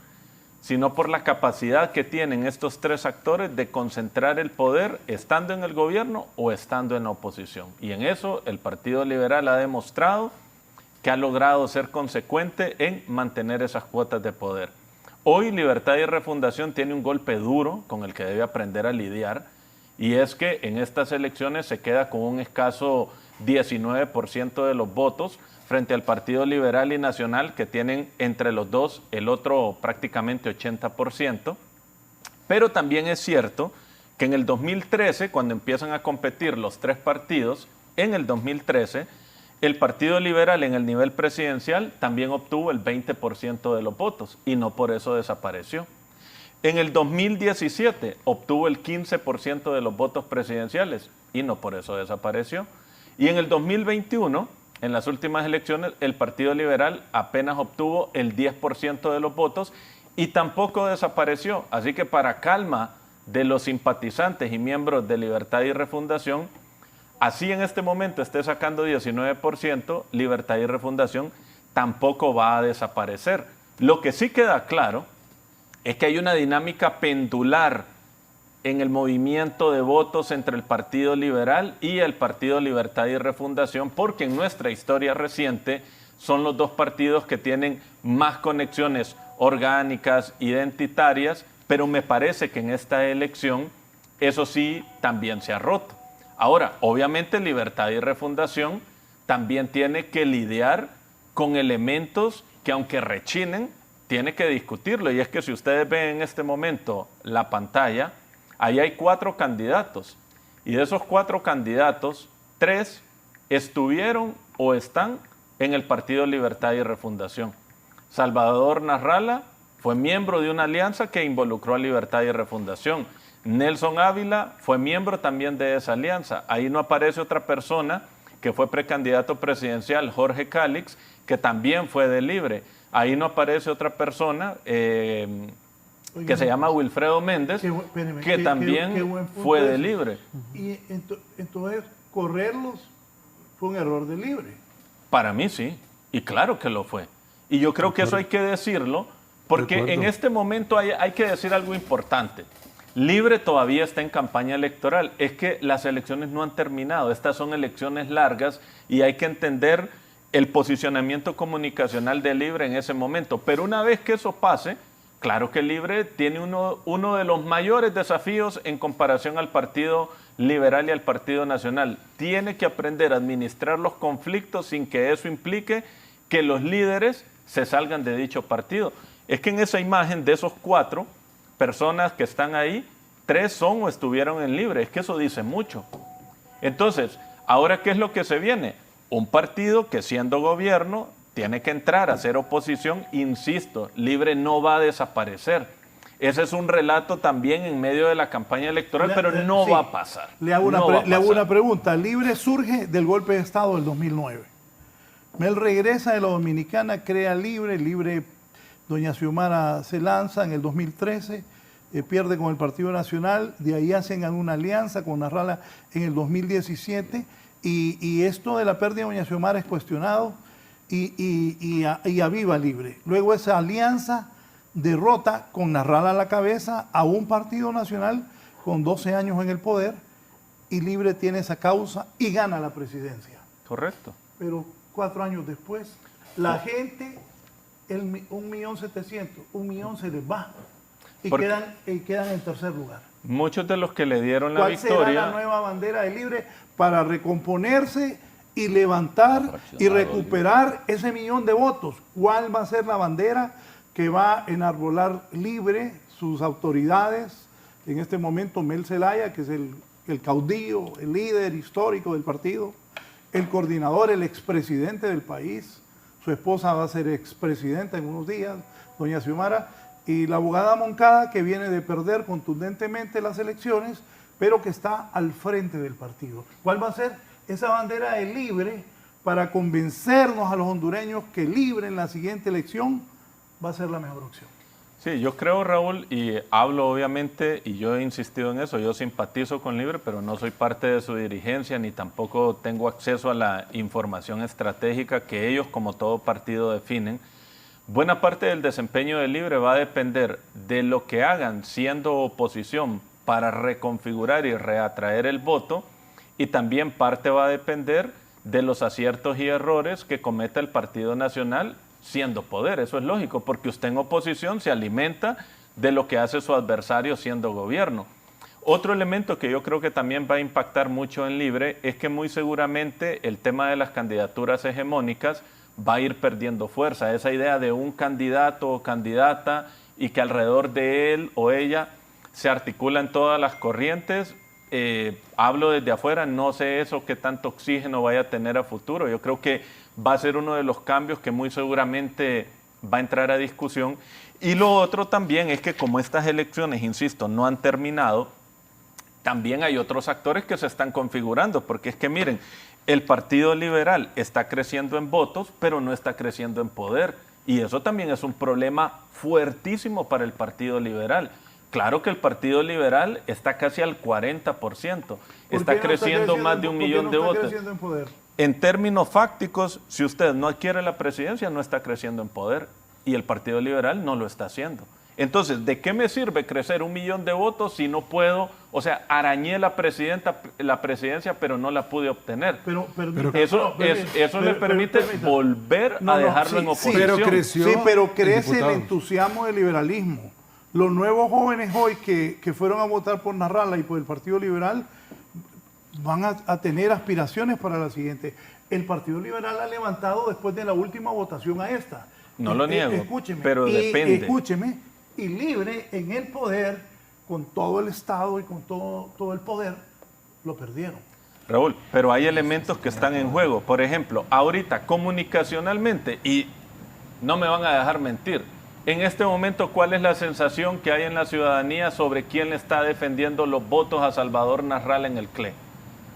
sino por la capacidad que tienen estos tres actores de concentrar el poder estando en el gobierno o estando en la oposición. Y en eso el Partido Liberal ha demostrado que ha logrado ser consecuente en mantener esas cuotas de poder. Hoy Libertad y Refundación tiene un golpe duro con el que debe aprender a lidiar, y es que en estas elecciones se queda con un escaso 19% de los votos, frente al Partido Liberal y Nacional, que tienen entre los dos el otro prácticamente 80%. Pero también es cierto que en el 2013, cuando empiezan a competir los tres partidos, en el 2013, el Partido Liberal en el nivel presidencial también obtuvo el 20% de los votos y no por eso desapareció. En el 2017 obtuvo el 15% de los votos presidenciales y no por eso desapareció. Y en el 2021, en las últimas elecciones, el Partido Liberal apenas obtuvo el 10% de los votos y tampoco desapareció. Así que para calma de los simpatizantes y miembros de Libertad y Refundación, así en este momento esté sacando 19%, Libertad y Refundación tampoco va a desaparecer. Lo que sí queda claro es que hay una dinámica pendular en el movimiento de votos entre el Partido Liberal y el Partido Libertad y Refundación, porque en nuestra historia reciente son los dos partidos que tienen más conexiones orgánicas, identitarias, pero me parece que en esta elección eso sí también se ha roto. Ahora, obviamente Libertad y Refundación también tiene que lidiar con elementos que, aunque rechinen, tiene que discutirlo, y es que si ustedes ven en este momento la pantalla, ahí hay 4 candidatos, y de esos 4 candidatos, 3 estuvieron o están en el Partido Libertad y Refundación. Salvador Narrala fue miembro de una alianza que involucró a Libertad y Refundación. Nelson Ávila fue miembro también de esa alianza. Ahí no aparece otra persona que fue precandidato presidencial, Jorge Cálix, que también fue de Libre. Ahí no aparece otra persona que se llama Wilfredo Méndez, que también fue de Libre. Y entonces correrlos fue un error de Libre. Para mí sí, y claro que lo fue. Y yo creo que eso hay que decirlo, porque en este momento hay que decir algo importante. Libre todavía está en campaña electoral. Es que las elecciones no han terminado. Estas son elecciones largas y hay que entender el posicionamiento comunicacional de Libre en ese momento. Pero una vez que eso pase, Claro que Libre tiene uno de los mayores desafíos en comparación al Partido Liberal y al Partido Nacional. Tiene que aprender a administrar los conflictos sin que eso implique que los líderes se salgan de dicho partido. Es que en esa imagen de esos 4 personas que están ahí, 3 son o estuvieron en Libre. Es que eso dice mucho. Entonces, ¿ahora qué es lo que se viene? Un partido que siendo gobierno tiene que entrar a hacer oposición. Insisto, Libre no va a desaparecer. Ese es un relato también en medio de la campaña electoral, pero no va a pasar. Le hago una pregunta. Libre surge del golpe de Estado del 2009. Mel regresa de la Dominicana, crea Libre, doña Xiomara se lanza en el 2013, pierde con el Partido Nacional, de ahí hacen una alianza con Narrala en el 2017, y esto de la pérdida de doña Xiomara es cuestionado, y aviva Libre. Luego esa alianza derrota con Narrala a la cabeza a un Partido Nacional con 12 años en el poder, y Libre tiene esa causa y gana la presidencia. Correcto. Pero 4 años después, la gente, 1.700.000, 1.000.000 se les va y quedan en tercer lugar. Muchos de los que le dieron la victoria... ¿Cuál será la nueva bandera de Libre para recomponerse y levantar y recuperar ese 1.000.000 de votos? ¿Cuál va a ser la bandera que va a enarbolar Libre, sus autoridades? En este momento Mel Zelaya, que es el caudillo, el líder histórico del partido, el coordinador, el expresidente del país, su esposa va a ser expresidenta en unos días, doña Xiomara, y la abogada Moncada, que viene de perder contundentemente las elecciones, pero que está al frente del partido. ¿Cuál va a ser esa bandera de Libre para convencernos a los hondureños que Libre en la siguiente elección va a ser la mejor opción? Sí, yo creo, Raúl, y hablo obviamente, y yo he insistido en eso, yo simpatizo con Libre, pero no soy parte de su dirigencia, ni tampoco tengo acceso a la información estratégica que ellos, como todo partido, definen. Buena parte del desempeño de Libre va a depender de lo que hagan siendo oposición para reconfigurar y reatraer el voto, y también parte va a depender de los aciertos y errores que cometa el Partido Nacional siendo poder. Eso es lógico, porque usted en oposición se alimenta de lo que hace su adversario siendo gobierno. Otro elemento que yo creo que también va a impactar mucho en Libre es que muy seguramente el tema de las candidaturas hegemónicas va a ir perdiendo fuerza. Esa idea de un candidato o candidata y que alrededor de él o ella se articulan todas las corrientes. Hablo desde afuera, no sé eso qué tanto oxígeno vaya a tener a futuro. Yo creo que va a ser uno de los cambios que muy seguramente va a entrar a discusión. Y lo otro también es que como estas elecciones, insisto, no han terminado, también hay otros actores que se están configurando, porque es que miren, el Partido Liberal está creciendo en votos, pero no está creciendo en poder. Y eso también es un problema fuertísimo para el Partido Liberal. Claro que el Partido Liberal está casi al 40%, está creciendo más de 1 millón de votos. En términos fácticos, si usted no adquiere la presidencia, no está creciendo en poder, y el Partido Liberal no lo está haciendo. Entonces, ¿de qué me sirve crecer 1 millón de votos si no puedo, o sea, arañé la presidencia, pero no la pude obtener? Eso le permite volver a dejarlo en oposición. Pero crece el entusiasmo del liberalismo. Los nuevos jóvenes hoy que fueron a votar por Narrala y por el Partido Liberal van a tener aspiraciones para la siguiente. El Partido Liberal ha levantado después de la última votación a esta. No lo niego, escúcheme, pero depende. Escúcheme, y Libre en el poder, con todo el Estado y con todo el poder, lo perdieron. Raúl, pero hay elementos que están en juego. Por ejemplo, ahorita comunicacionalmente, y no me van a dejar mentir, en este momento, ¿cuál es la sensación que hay en la ciudadanía sobre quién le está defendiendo los votos a Salvador Narrala en el CLE?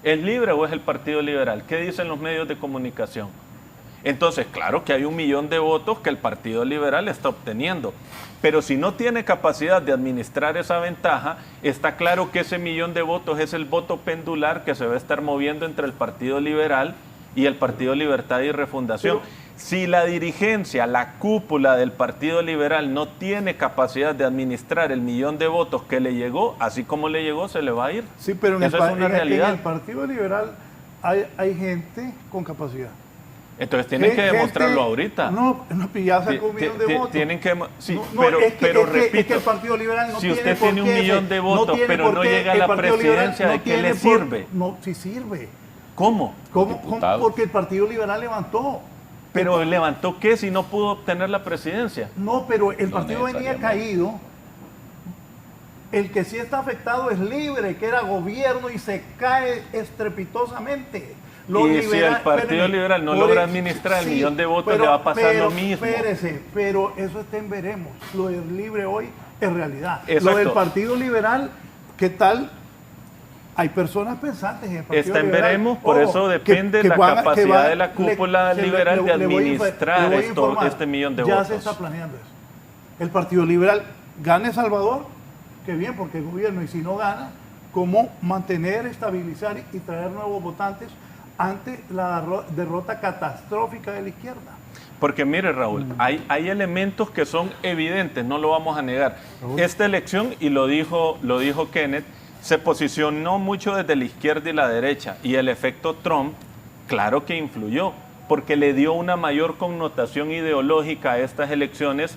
¿Es Libre o es el Partido Liberal? ¿Qué dicen los medios de comunicación? Entonces, claro que hay 1 millón de votos que el Partido Liberal está obteniendo, pero si no tiene capacidad de administrar esa ventaja, está claro que ese 1 millón de votos es el voto pendular que se va a estar moviendo entre el Partido Liberal y el Partido Libertad y Refundación. Si la dirigencia, la cúpula del Partido Liberal no tiene capacidad de administrar el 1 millón de votos que le llegó, así como le llegó, se le va a ir. Sí, pero en eso es una realidad. En el Partido Liberal hay gente con capacidad. Entonces tienen que demostrarlo ahorita. No, ya sacó un millón de votos. Tienen que, sí, No, pero repito, es que el Partido Liberal no si tiene usted por tiene un qué millón de votos, tiene pero por no qué llega a el la Partido Liberal presidencia, no ¿de qué tiene le sirve? No, sí sirve. ¿Cómo? ¿Cómo? Porque el Partido Liberal levantó. ¿Pero levantó qué si no pudo obtener la presidencia? No, pero el partido venía caído. El que sí está afectado es Libre, que era gobierno y se cae estrepitosamente. Y si el Partido Liberal no logra administrar el millón de votos, le va a pasar lo mismo. Espérese, pero eso está en veremos. Lo del Libre hoy es realidad. Exacto. Lo del Partido Liberal, ¿qué tal? Hay personas pensantes en el Partido Está en Liberal. veremos, por eso depende la capacidad de la cúpula liberal de administrar este millón de votos. Ya se está planeando eso. El Partido Liberal gane Salvador, qué bien, porque el gobierno, y si no gana, ¿cómo mantener, estabilizar y traer nuevos votantes ante la derrota catastrófica de la izquierda? Porque mire, Raúl, hay elementos que son evidentes, no lo vamos a negar. Esta elección, y lo dijo Kenneth, se posicionó mucho desde la izquierda y la derecha, y el efecto Trump, claro que influyó, porque le dio una mayor connotación ideológica a estas elecciones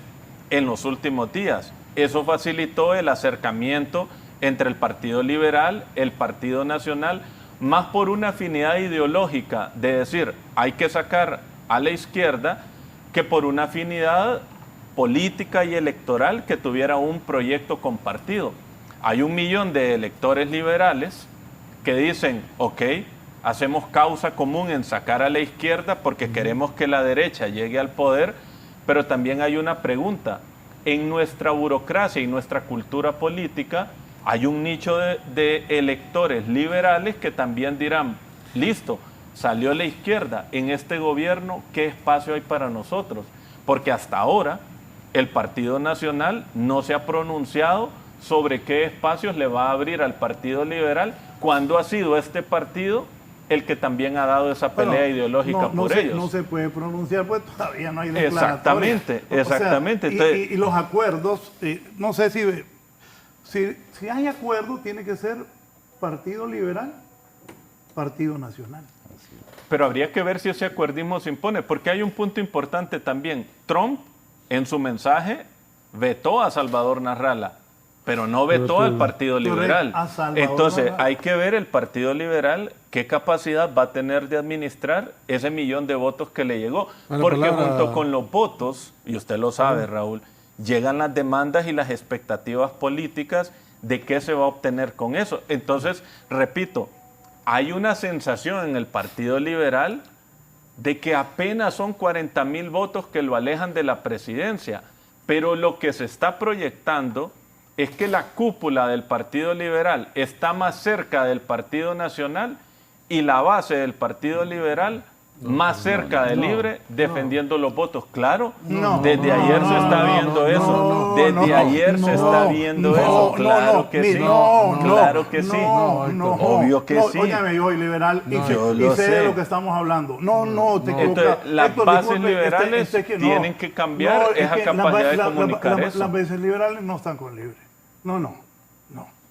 en los últimos días. Eso facilitó el acercamiento entre el Partido Liberal, el Partido Nacional, más por una afinidad ideológica de decir, hay que sacar a la izquierda, que por una afinidad política y electoral que tuviera un proyecto compartido. Hay 1 millón de electores liberales que dicen, ok, hacemos causa común en sacar a la izquierda porque queremos que la derecha llegue al poder, pero también hay una pregunta. En nuestra burocracia y nuestra cultura política hay un nicho de electores liberales que también dirán, listo, salió la izquierda en este gobierno, ¿qué espacio hay para nosotros? Porque hasta ahora el Partido Nacional no se ha pronunciado sobre qué espacios le va a abrir al Partido Liberal, cuando ha sido este partido el que también ha dado esa pelea ideológica por ellos. No se puede pronunciar, pues todavía no hay declaratoria. Exactamente. O sea, y los acuerdos, no sé si hay acuerdo, tiene que ser Partido Liberal, Partido Nacional. Pero habría que ver si ese acuerdismo se impone, porque hay un punto importante también. Trump, en su mensaje, vetó a Salvador Narrala, pero no vetó al Partido Liberal. Entonces, hay que ver el Partido Liberal qué capacidad va a tener de administrar ese millón de votos que le llegó. Porque junto con los votos, y usted lo sabe, Raúl, llegan las demandas y las expectativas políticas de qué se va a obtener con eso. Entonces, repito, hay una sensación en el Partido Liberal de que apenas son 40,000 votos que lo alejan de la presidencia, pero lo que se está proyectando es que la cúpula del Partido Liberal está más cerca del Partido Nacional y la base del Partido Liberal más cerca de Libre, defendiendo los votos. Claro, desde ayer se está viendo eso. Desde ayer se está viendo eso. Claro que sí. Claro que sí. Obvio que sí. Óyame, yo soy liberal y sé de lo que estamos hablando. te equivocas. Entonces, las bases liberales tienen que cambiar esa capacidad de comunicar eso. Las bases liberales no están con Libre. No.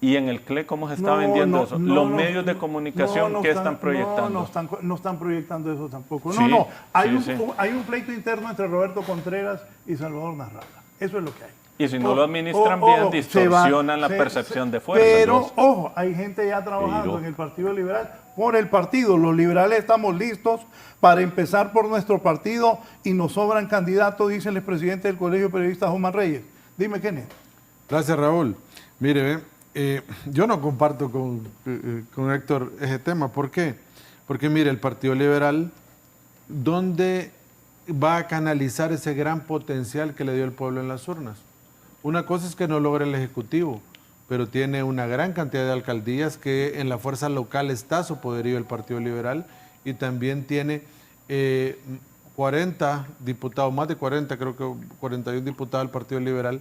¿Y en el CLE cómo se está vendiendo eso? Los medios de comunicación, ¿qué están proyectando? No están proyectando eso tampoco. Sí, Hay un pleito interno entre Roberto Contreras y Salvador Narrala. Eso es lo que hay. Y si no lo administran bien, distorsionan la percepción de fuerza. Pero, ojo, hay gente ya trabajando en el Partido Liberal por el partido. Los liberales estamos listos para empezar por nuestro partido y nos sobran candidatos, dice el presidente del Colegio de Periodistas, Omar Reyes. Dime, Kenneth. Gracias, Raúl. Mire, yo no comparto con Héctor ese tema. ¿Por qué? Porque mire, el Partido Liberal, ¿dónde va a canalizar ese gran potencial que le dio el pueblo en las urnas? Una cosa es que no logra el Ejecutivo, pero tiene una gran cantidad de alcaldías que en la fuerza local está a su poderío el Partido Liberal, y también tiene 40 diputados, más de 40, creo que 41 diputados del Partido Liberal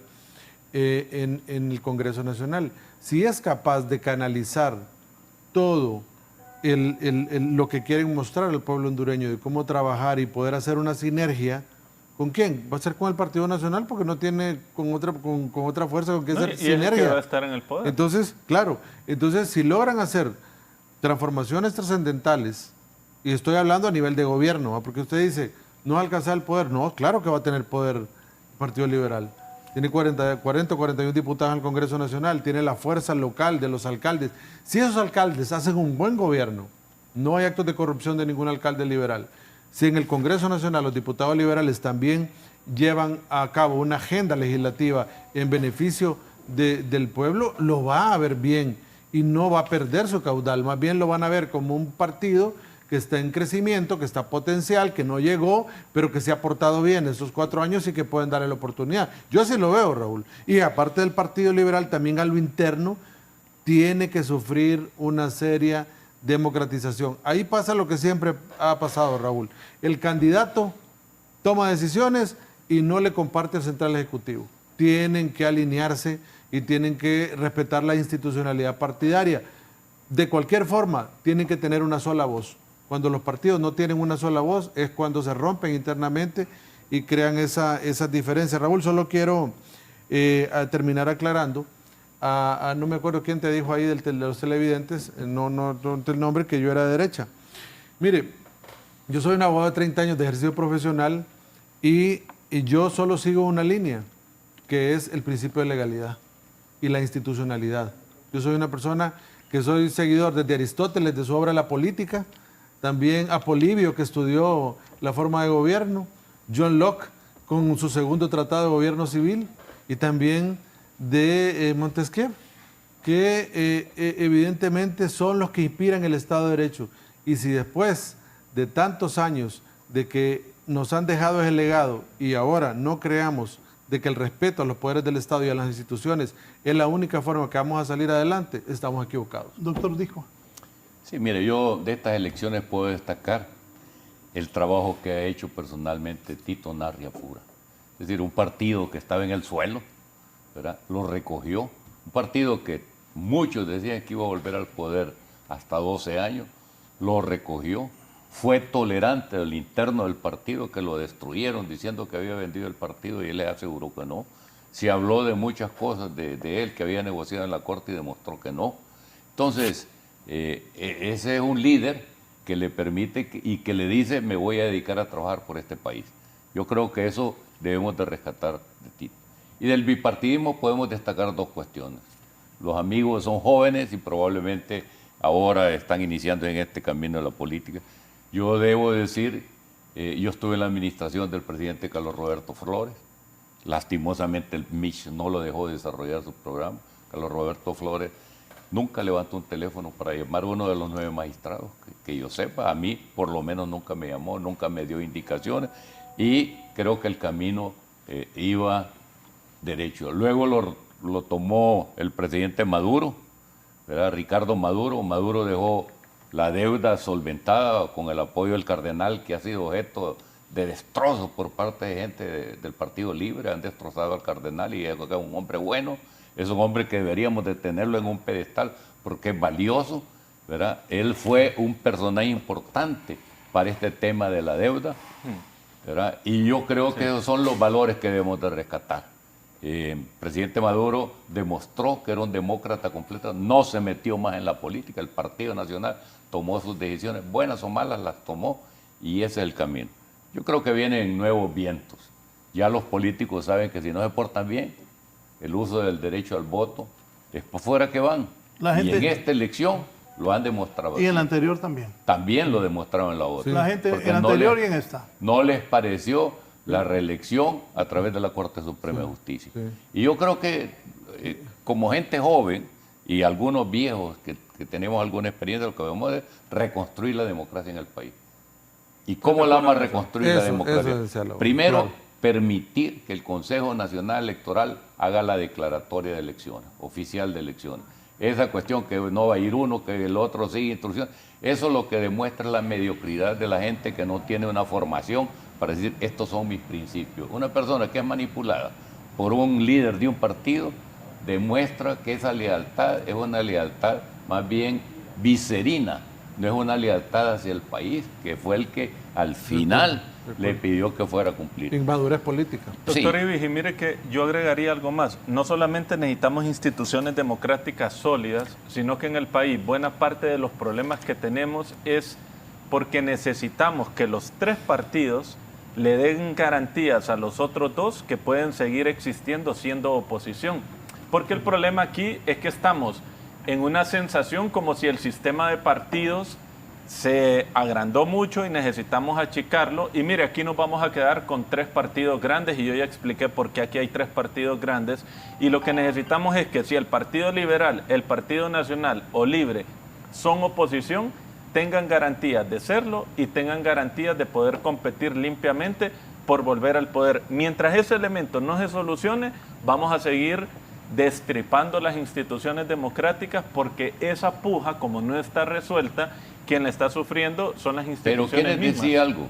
en el Congreso Nacional. Si es capaz de canalizar todo lo que quieren mostrar al pueblo hondureño, de cómo trabajar y poder hacer una sinergia, ¿con quién? Va a ser con el Partido Nacional, porque no tiene con otra fuerza con qué hacer sinergia. Que va a estar en el poder. Entonces, claro, si logran hacer transformaciones trascendentales Y estoy hablando a nivel de gobierno, ¿va? Porque usted dice, no va a alcanzar el poder. No, claro que va a tener poder el Partido Liberal. Tiene 40 o 41 diputados en el Congreso Nacional, tiene la fuerza local de los alcaldes. Si esos alcaldes hacen un buen gobierno, no hay actos de corrupción de ningún alcalde liberal. Si en el Congreso Nacional los diputados liberales también llevan a cabo una agenda legislativa en beneficio del pueblo, lo va a ver bien y no va a perder su caudal. Más bien lo van a ver como un partido que está en crecimiento, que está potencial, que no llegó, pero que se ha portado bien estos 4 años y que pueden darle la oportunidad. Yo así lo veo, Raúl. Y aparte del Partido Liberal, también a lo interno tiene que sufrir una seria democratización. Ahí pasa lo que siempre ha pasado, Raúl. El candidato toma decisiones y no le comparte al central ejecutivo. Tienen que alinearse y tienen que respetar la institucionalidad partidaria. De cualquier forma, tienen que tener una sola voz. Cuando los partidos no tienen una sola voz es cuando se rompen internamente y crean esas diferencias. Raúl, solo quiero terminar aclarando. No me acuerdo quién te dijo ahí de los televidentes, no el nombre, que yo era de derecha. Mire, yo soy un abogado de 30 años de ejercicio profesional y yo solo sigo una línea, que es el principio de legalidad y la institucionalidad. Yo soy una persona que soy seguidor desde Aristóteles, de su obra La Política, también a Polibio, que estudió la forma de gobierno, John Locke, con su segundo tratado de gobierno civil, y también de Montesquieu, que evidentemente son los que inspiran el Estado de Derecho. Y si después de tantos años de que nos han dejado ese legado y ahora no creamos de que el respeto a los poderes del Estado y a las instituciones es la única forma que vamos a salir adelante, estamos equivocados. Doctor Dijo. Sí, mire, yo de estas elecciones puedo destacar el trabajo que ha hecho personalmente Tito Narria Pura. Es decir, un partido que estaba en el suelo, ¿verdad?, lo recogió. Un partido que muchos decían que iba a volver al poder hasta 12 años, lo recogió. Fue tolerante al interno del partido, que lo destruyeron diciendo que había vendido el partido, y él le aseguró que no. Se habló de muchas cosas de él que había negociado en la corte y demostró que no. Entonces, ese es un líder que le permite y que le dice, me voy a dedicar a trabajar por este país. Yo creo que eso debemos de rescatar de Tito. Y del bipartidismo podemos destacar 2 cuestiones. Los amigos son jóvenes y probablemente ahora están iniciando en este camino de la política. Yo debo decir, yo estuve en la administración del presidente Carlos Roberto Flores. Lastimosamente el MICH no lo dejó de desarrollar su programa. Carlos Roberto Flores nunca levantó un teléfono para llamar a uno de los 9 magistrados, que yo sepa. A mí por lo menos nunca me llamó, nunca me dio indicaciones, y creo que el camino iba derecho. Luego lo tomó el presidente Maduro, ¿verdad?, Ricardo Maduro. Maduro dejó la deuda solventada con el apoyo del cardenal, que ha sido objeto de destrozos por parte de gente del Partido Libre. Han destrozado al cardenal y es un hombre bueno, es un hombre que deberíamos de tenerlo en un pedestal porque es valioso, ¿verdad? Él fue un personaje importante para este tema de la deuda, ¿verdad? Y yo creo que esos son los valores que debemos de rescatar. El presidente Maduro demostró que era un demócrata completo, no se metió más en la política. El Partido Nacional tomó sus decisiones, buenas o malas las tomó, y ese es el camino. Yo creo que vienen nuevos vientos. Ya los políticos saben que si no se portan bien, el uso del derecho al voto es por fuera que van. Y en esta elección lo han demostrado. Y en la anterior también. También lo demostraron en la otra. Sí. La gente en la anterior y en esta. No les pareció la reelección a través de la Corte Suprema de Justicia. Y yo creo que como gente joven y algunos viejos que tenemos alguna experiencia, lo que debemos es reconstruir la democracia en el país. ¿Y cómo la vamos a reconstruir la democracia? Primero, permitir que el Consejo Nacional Electoral haga la declaratoria de elecciones, oficial de elecciones. Esa cuestión que no va a ir uno, que el otro sigue instrucciones, eso es lo que demuestra la mediocridad de la gente que no tiene una formación para decir, estos son mis principios. Una persona que es manipulada por un líder de un partido demuestra que esa lealtad es una lealtad más bien viscerina, no es una lealtad hacia el país, que fue el que al final le pidió que fuera a cumplir. Inmadurez política. Doctor Ibis, y mire que yo agregaría algo más. No solamente necesitamos instituciones democráticas sólidas, sino que en el país buena parte de los problemas que tenemos es porque necesitamos que los 3 partidos le den garantías a los otros 2 que pueden seguir existiendo siendo oposición. Porque el problema aquí es que estamos en una sensación como si el sistema de partidos se agrandó mucho y necesitamos achicarlo. Y mire, aquí nos vamos a quedar con 3 partidos grandes, y yo ya expliqué por qué aquí hay 3 partidos grandes. Y lo que necesitamos es que si el Partido Liberal, el Partido Nacional o Libre son oposición, tengan garantías de serlo y tengan garantías de poder competir limpiamente por volver al poder. Mientras ese elemento no se solucione, vamos a seguir destripando las instituciones democráticas, porque esa puja, como no está resuelta, quien la está sufriendo son las instituciones Pero ¿quién mismas. decía algo?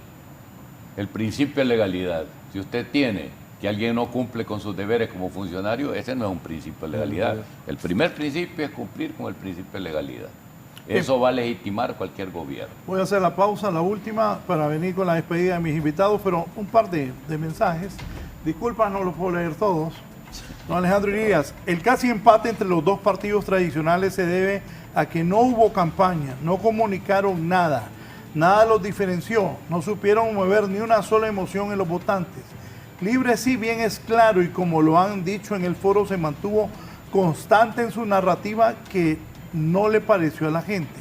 El principio de legalidad. Si usted tiene que alguien no cumple con sus deberes como funcionario, ese no es un principio de legalidad. El primer principio es cumplir con el principio de legalidad. Eso va a legitimar cualquier gobierno. Voy a hacer la pausa, la última, para venir con la despedida de mis invitados, pero un par de mensajes. Disculpa, no los puedo leer todos. Don Alejandro Irías, el casi empate entre los 2 partidos tradicionales se debe a que no hubo campaña, no comunicaron nada, nada los diferenció, no supieron mover ni una sola emoción en los votantes. Libre sí bien es claro, y como lo han dicho en el foro, se mantuvo constante en su narrativa que no le pareció a la gente.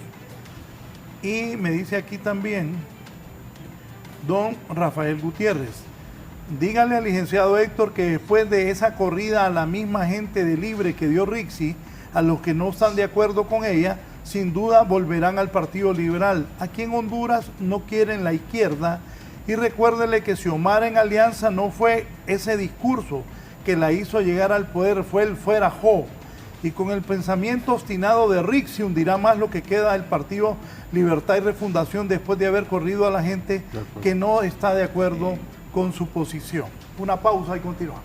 Y me dice aquí también don Rafael Gutiérrez, dígale al licenciado Héctor que después de esa corrida a la misma gente de Libre que dio Rixi, a los que no están de acuerdo con ella, sin duda volverán al Partido Liberal. Aquí en Honduras no quieren la izquierda, y recuérdele que Xiomara en alianza no fue ese discurso que la hizo llegar al poder, fue el fuera jo. Y con el pensamiento obstinado de Rixi hundirá más lo que queda del Partido Libertad y Refundación después de haber corrido a la gente que no está de acuerdo con su posición. Una pausa y continuamos.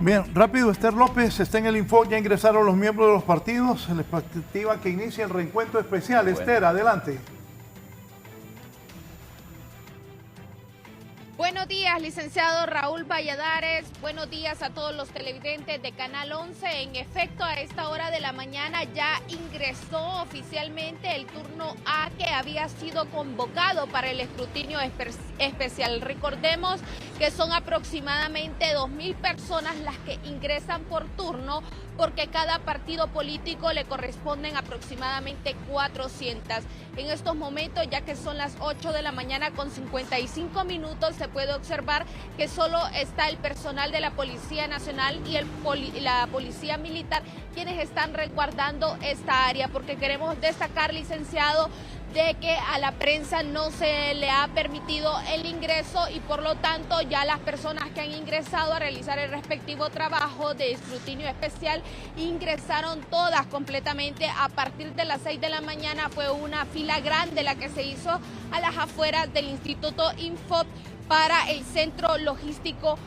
Bien, rápido, Esther López está en el Info, ya ingresaron los miembros de los partidos, la expectativa que inicie el reencuentro especial. Bueno. Esther, adelante. Buenos días, licenciado Raúl Valladares. Buenos días a todos los televidentes de Canal 11. En efecto, a esta hora de la mañana ya ingresó oficialmente el turno A, que había sido convocado para el escrutinio especial. Recordemos que son aproximadamente 2.000 personas las que ingresan por turno, porque cada partido político le corresponden aproximadamente 400. En estos momentos, ya que son las 8 de la mañana con 55 minutos, se puede observar que solo está el personal de la Policía Nacional y la Policía Militar quienes están resguardando esta área, porque queremos destacar, licenciado, de que a la prensa no se le ha permitido el ingreso, y por lo tanto ya las personas que han ingresado a realizar el respectivo trabajo de escrutinio especial ingresaron todas completamente. A partir de las 6 de la mañana fue una fila grande la que se hizo a las afueras del Instituto Infop para el centro logístico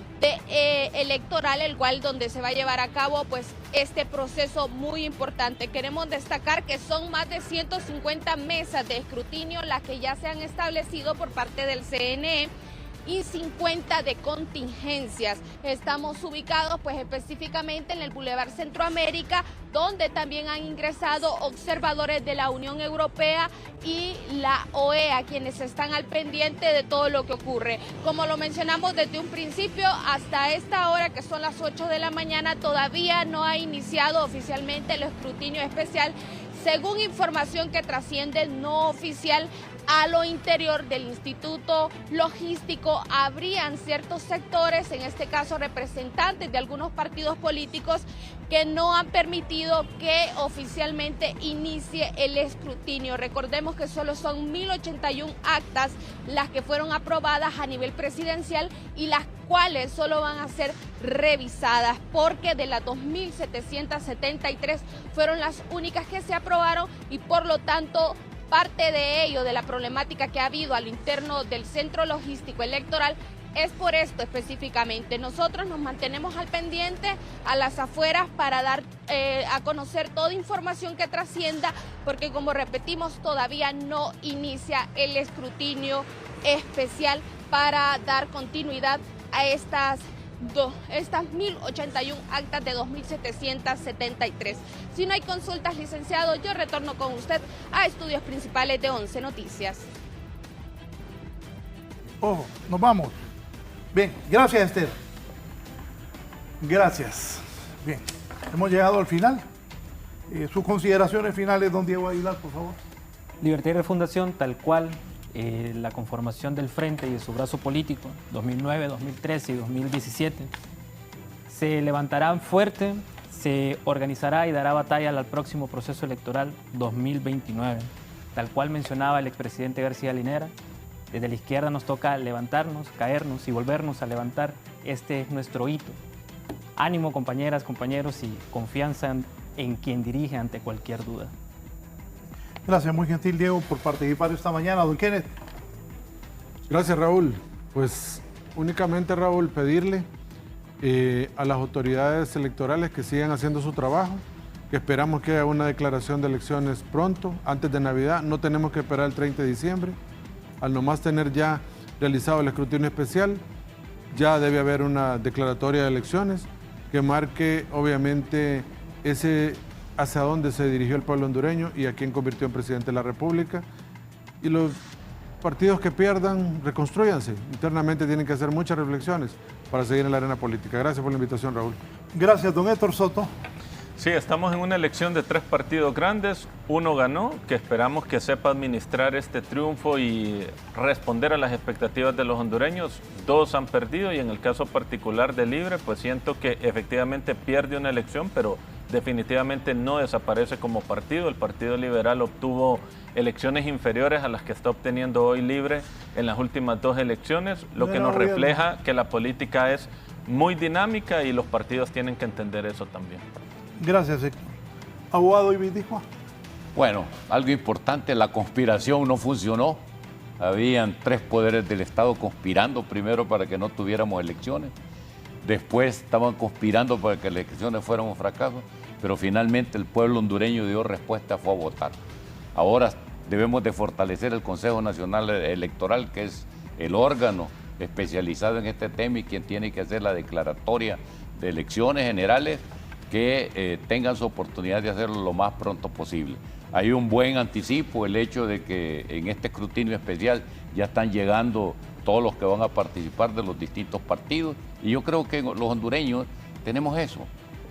electoral, el cual donde se va a llevar a cabo pues este proceso muy importante. Queremos destacar que son más de 150 mesas de escrutinio las que ya se han establecido por parte del CNE y 50 de contingencias. Estamos ubicados pues específicamente en el Boulevard Centroamérica, donde también han ingresado observadores de la Unión Europea y la OEA, quienes están al pendiente de todo lo que ocurre. Como lo mencionamos desde un principio, hasta esta hora, que son las 8 de la mañana, todavía no ha iniciado oficialmente el escrutinio especial. Según información que trasciende no oficial, a lo interior del Instituto Logístico habrían ciertos sectores, en este caso representantes de algunos partidos políticos, que no han permitido que oficialmente inicie el escrutinio. Recordemos que solo son 1.081 actas las que fueron aprobadas a nivel presidencial y las cuales solo van a ser revisadas, porque de las 2.773 fueron las únicas que se aprobaron, y por lo tanto parte de ello, de la problemática que ha habido al interno del centro logístico electoral, es por esto específicamente. Nosotros nos mantenemos al pendiente, a las afueras, para dar a conocer toda información que trascienda, porque como repetimos, todavía no inicia el escrutinio especial para dar continuidad a estas 1081 actas de 2773. Si no hay consultas, licenciado, yo retorno con usted a estudios principales de 11 Noticias. Ojo, nos vamos. Bien, gracias, Esther. Gracias. Bien, hemos llegado al final. Sus consideraciones finales, don Diego Aguilar, por favor. Libertad y Refundación, tal cual, la conformación del Frente y de su brazo político, 2009, 2013 y 2017, se levantará fuerte, se organizará y dará batalla al próximo proceso electoral 2029. Tal cual mencionaba el expresidente García Linera, desde la izquierda nos toca levantarnos, caernos y volvernos a levantar. Este es nuestro hito. Ánimo, compañeras, compañeros, y confianza en quien dirige ante cualquier duda. Gracias, muy gentil, Diego, por participar esta mañana. Don Kenneth. Gracias, Raúl. Pues únicamente, Raúl, pedirle a las autoridades electorales que sigan haciendo su trabajo, que esperamos que haya una declaración de elecciones pronto, antes de Navidad. No tenemos que esperar el 30 de diciembre. Al nomás tener ya realizado el escrutinio especial, ya debe haber una declaratoria de elecciones que marque, obviamente, hacia dónde se dirigió el pueblo hondureño y a quién convirtió en presidente de la República. Y los partidos que pierdan, reconstrúyanse. Internamente tienen que hacer muchas reflexiones para seguir en la arena política. Gracias por la invitación, Raúl. Gracias, don Héctor Soto. Sí, estamos en una elección de 3 partidos grandes. Uno ganó, que esperamos que sepa administrar este triunfo y responder a las expectativas de los hondureños. 2 han perdido, y en el caso particular de Libre, pues siento que efectivamente pierde una elección, pero definitivamente no desaparece como partido. El Partido Liberal obtuvo elecciones inferiores a las que está obteniendo hoy Libre en las últimas 2 elecciones, lo que nos refleja que la política es muy dinámica y los partidos tienen que entender eso también. Gracias, Héctor. Abogado Ibidijua. Bueno, algo importante, la conspiración no funcionó. Habían 3 poderes del Estado conspirando, primero para que no tuviéramos elecciones, después estaban conspirando para que las elecciones fueran un fracaso, pero finalmente el pueblo hondureño dio respuesta, fue a votar. Ahora debemos de fortalecer el Consejo Nacional Electoral, que es el órgano especializado en este tema y quien tiene que hacer la declaratoria de elecciones generales, que tengan su oportunidad de hacerlo lo más pronto posible. Hay un buen anticipo, el hecho de que en este escrutinio especial ya están llegando todos los que van a participar de los distintos partidos, y yo creo que los hondureños tenemos eso.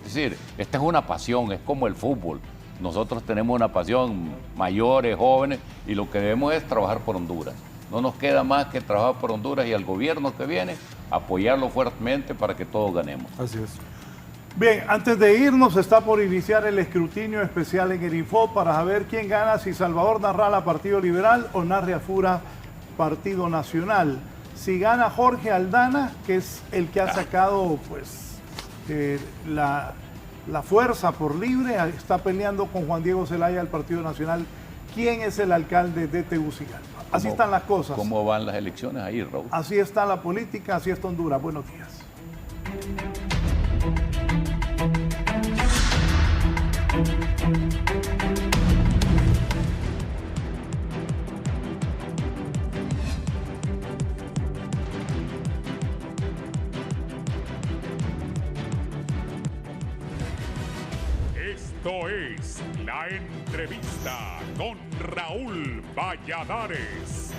Es decir, esta es una pasión, es como el fútbol. Nosotros tenemos una pasión, mayores, jóvenes, y lo que debemos es trabajar por Honduras. No nos queda más que trabajar por Honduras y al gobierno que viene, apoyarlo fuertemente para que todos ganemos. Así es. Bien, antes de irnos, está por iniciar el escrutinio especial en el Info para saber quién gana, si Salvador Narrala, Partido Liberal, o Narria Fura, Partido Nacional. Si gana Jorge Aldana, que es el que ha sacado pues la fuerza por Libre, está peleando con Juan Diego Zelaya del Partido Nacional. ¿Quién es el alcalde de Tegucigalpa? Así están las cosas. ¿Cómo van las elecciones ahí, Raúl? Así está la política, así está Honduras. Buenos días. Esto es La Entrevista con Raúl Valladares.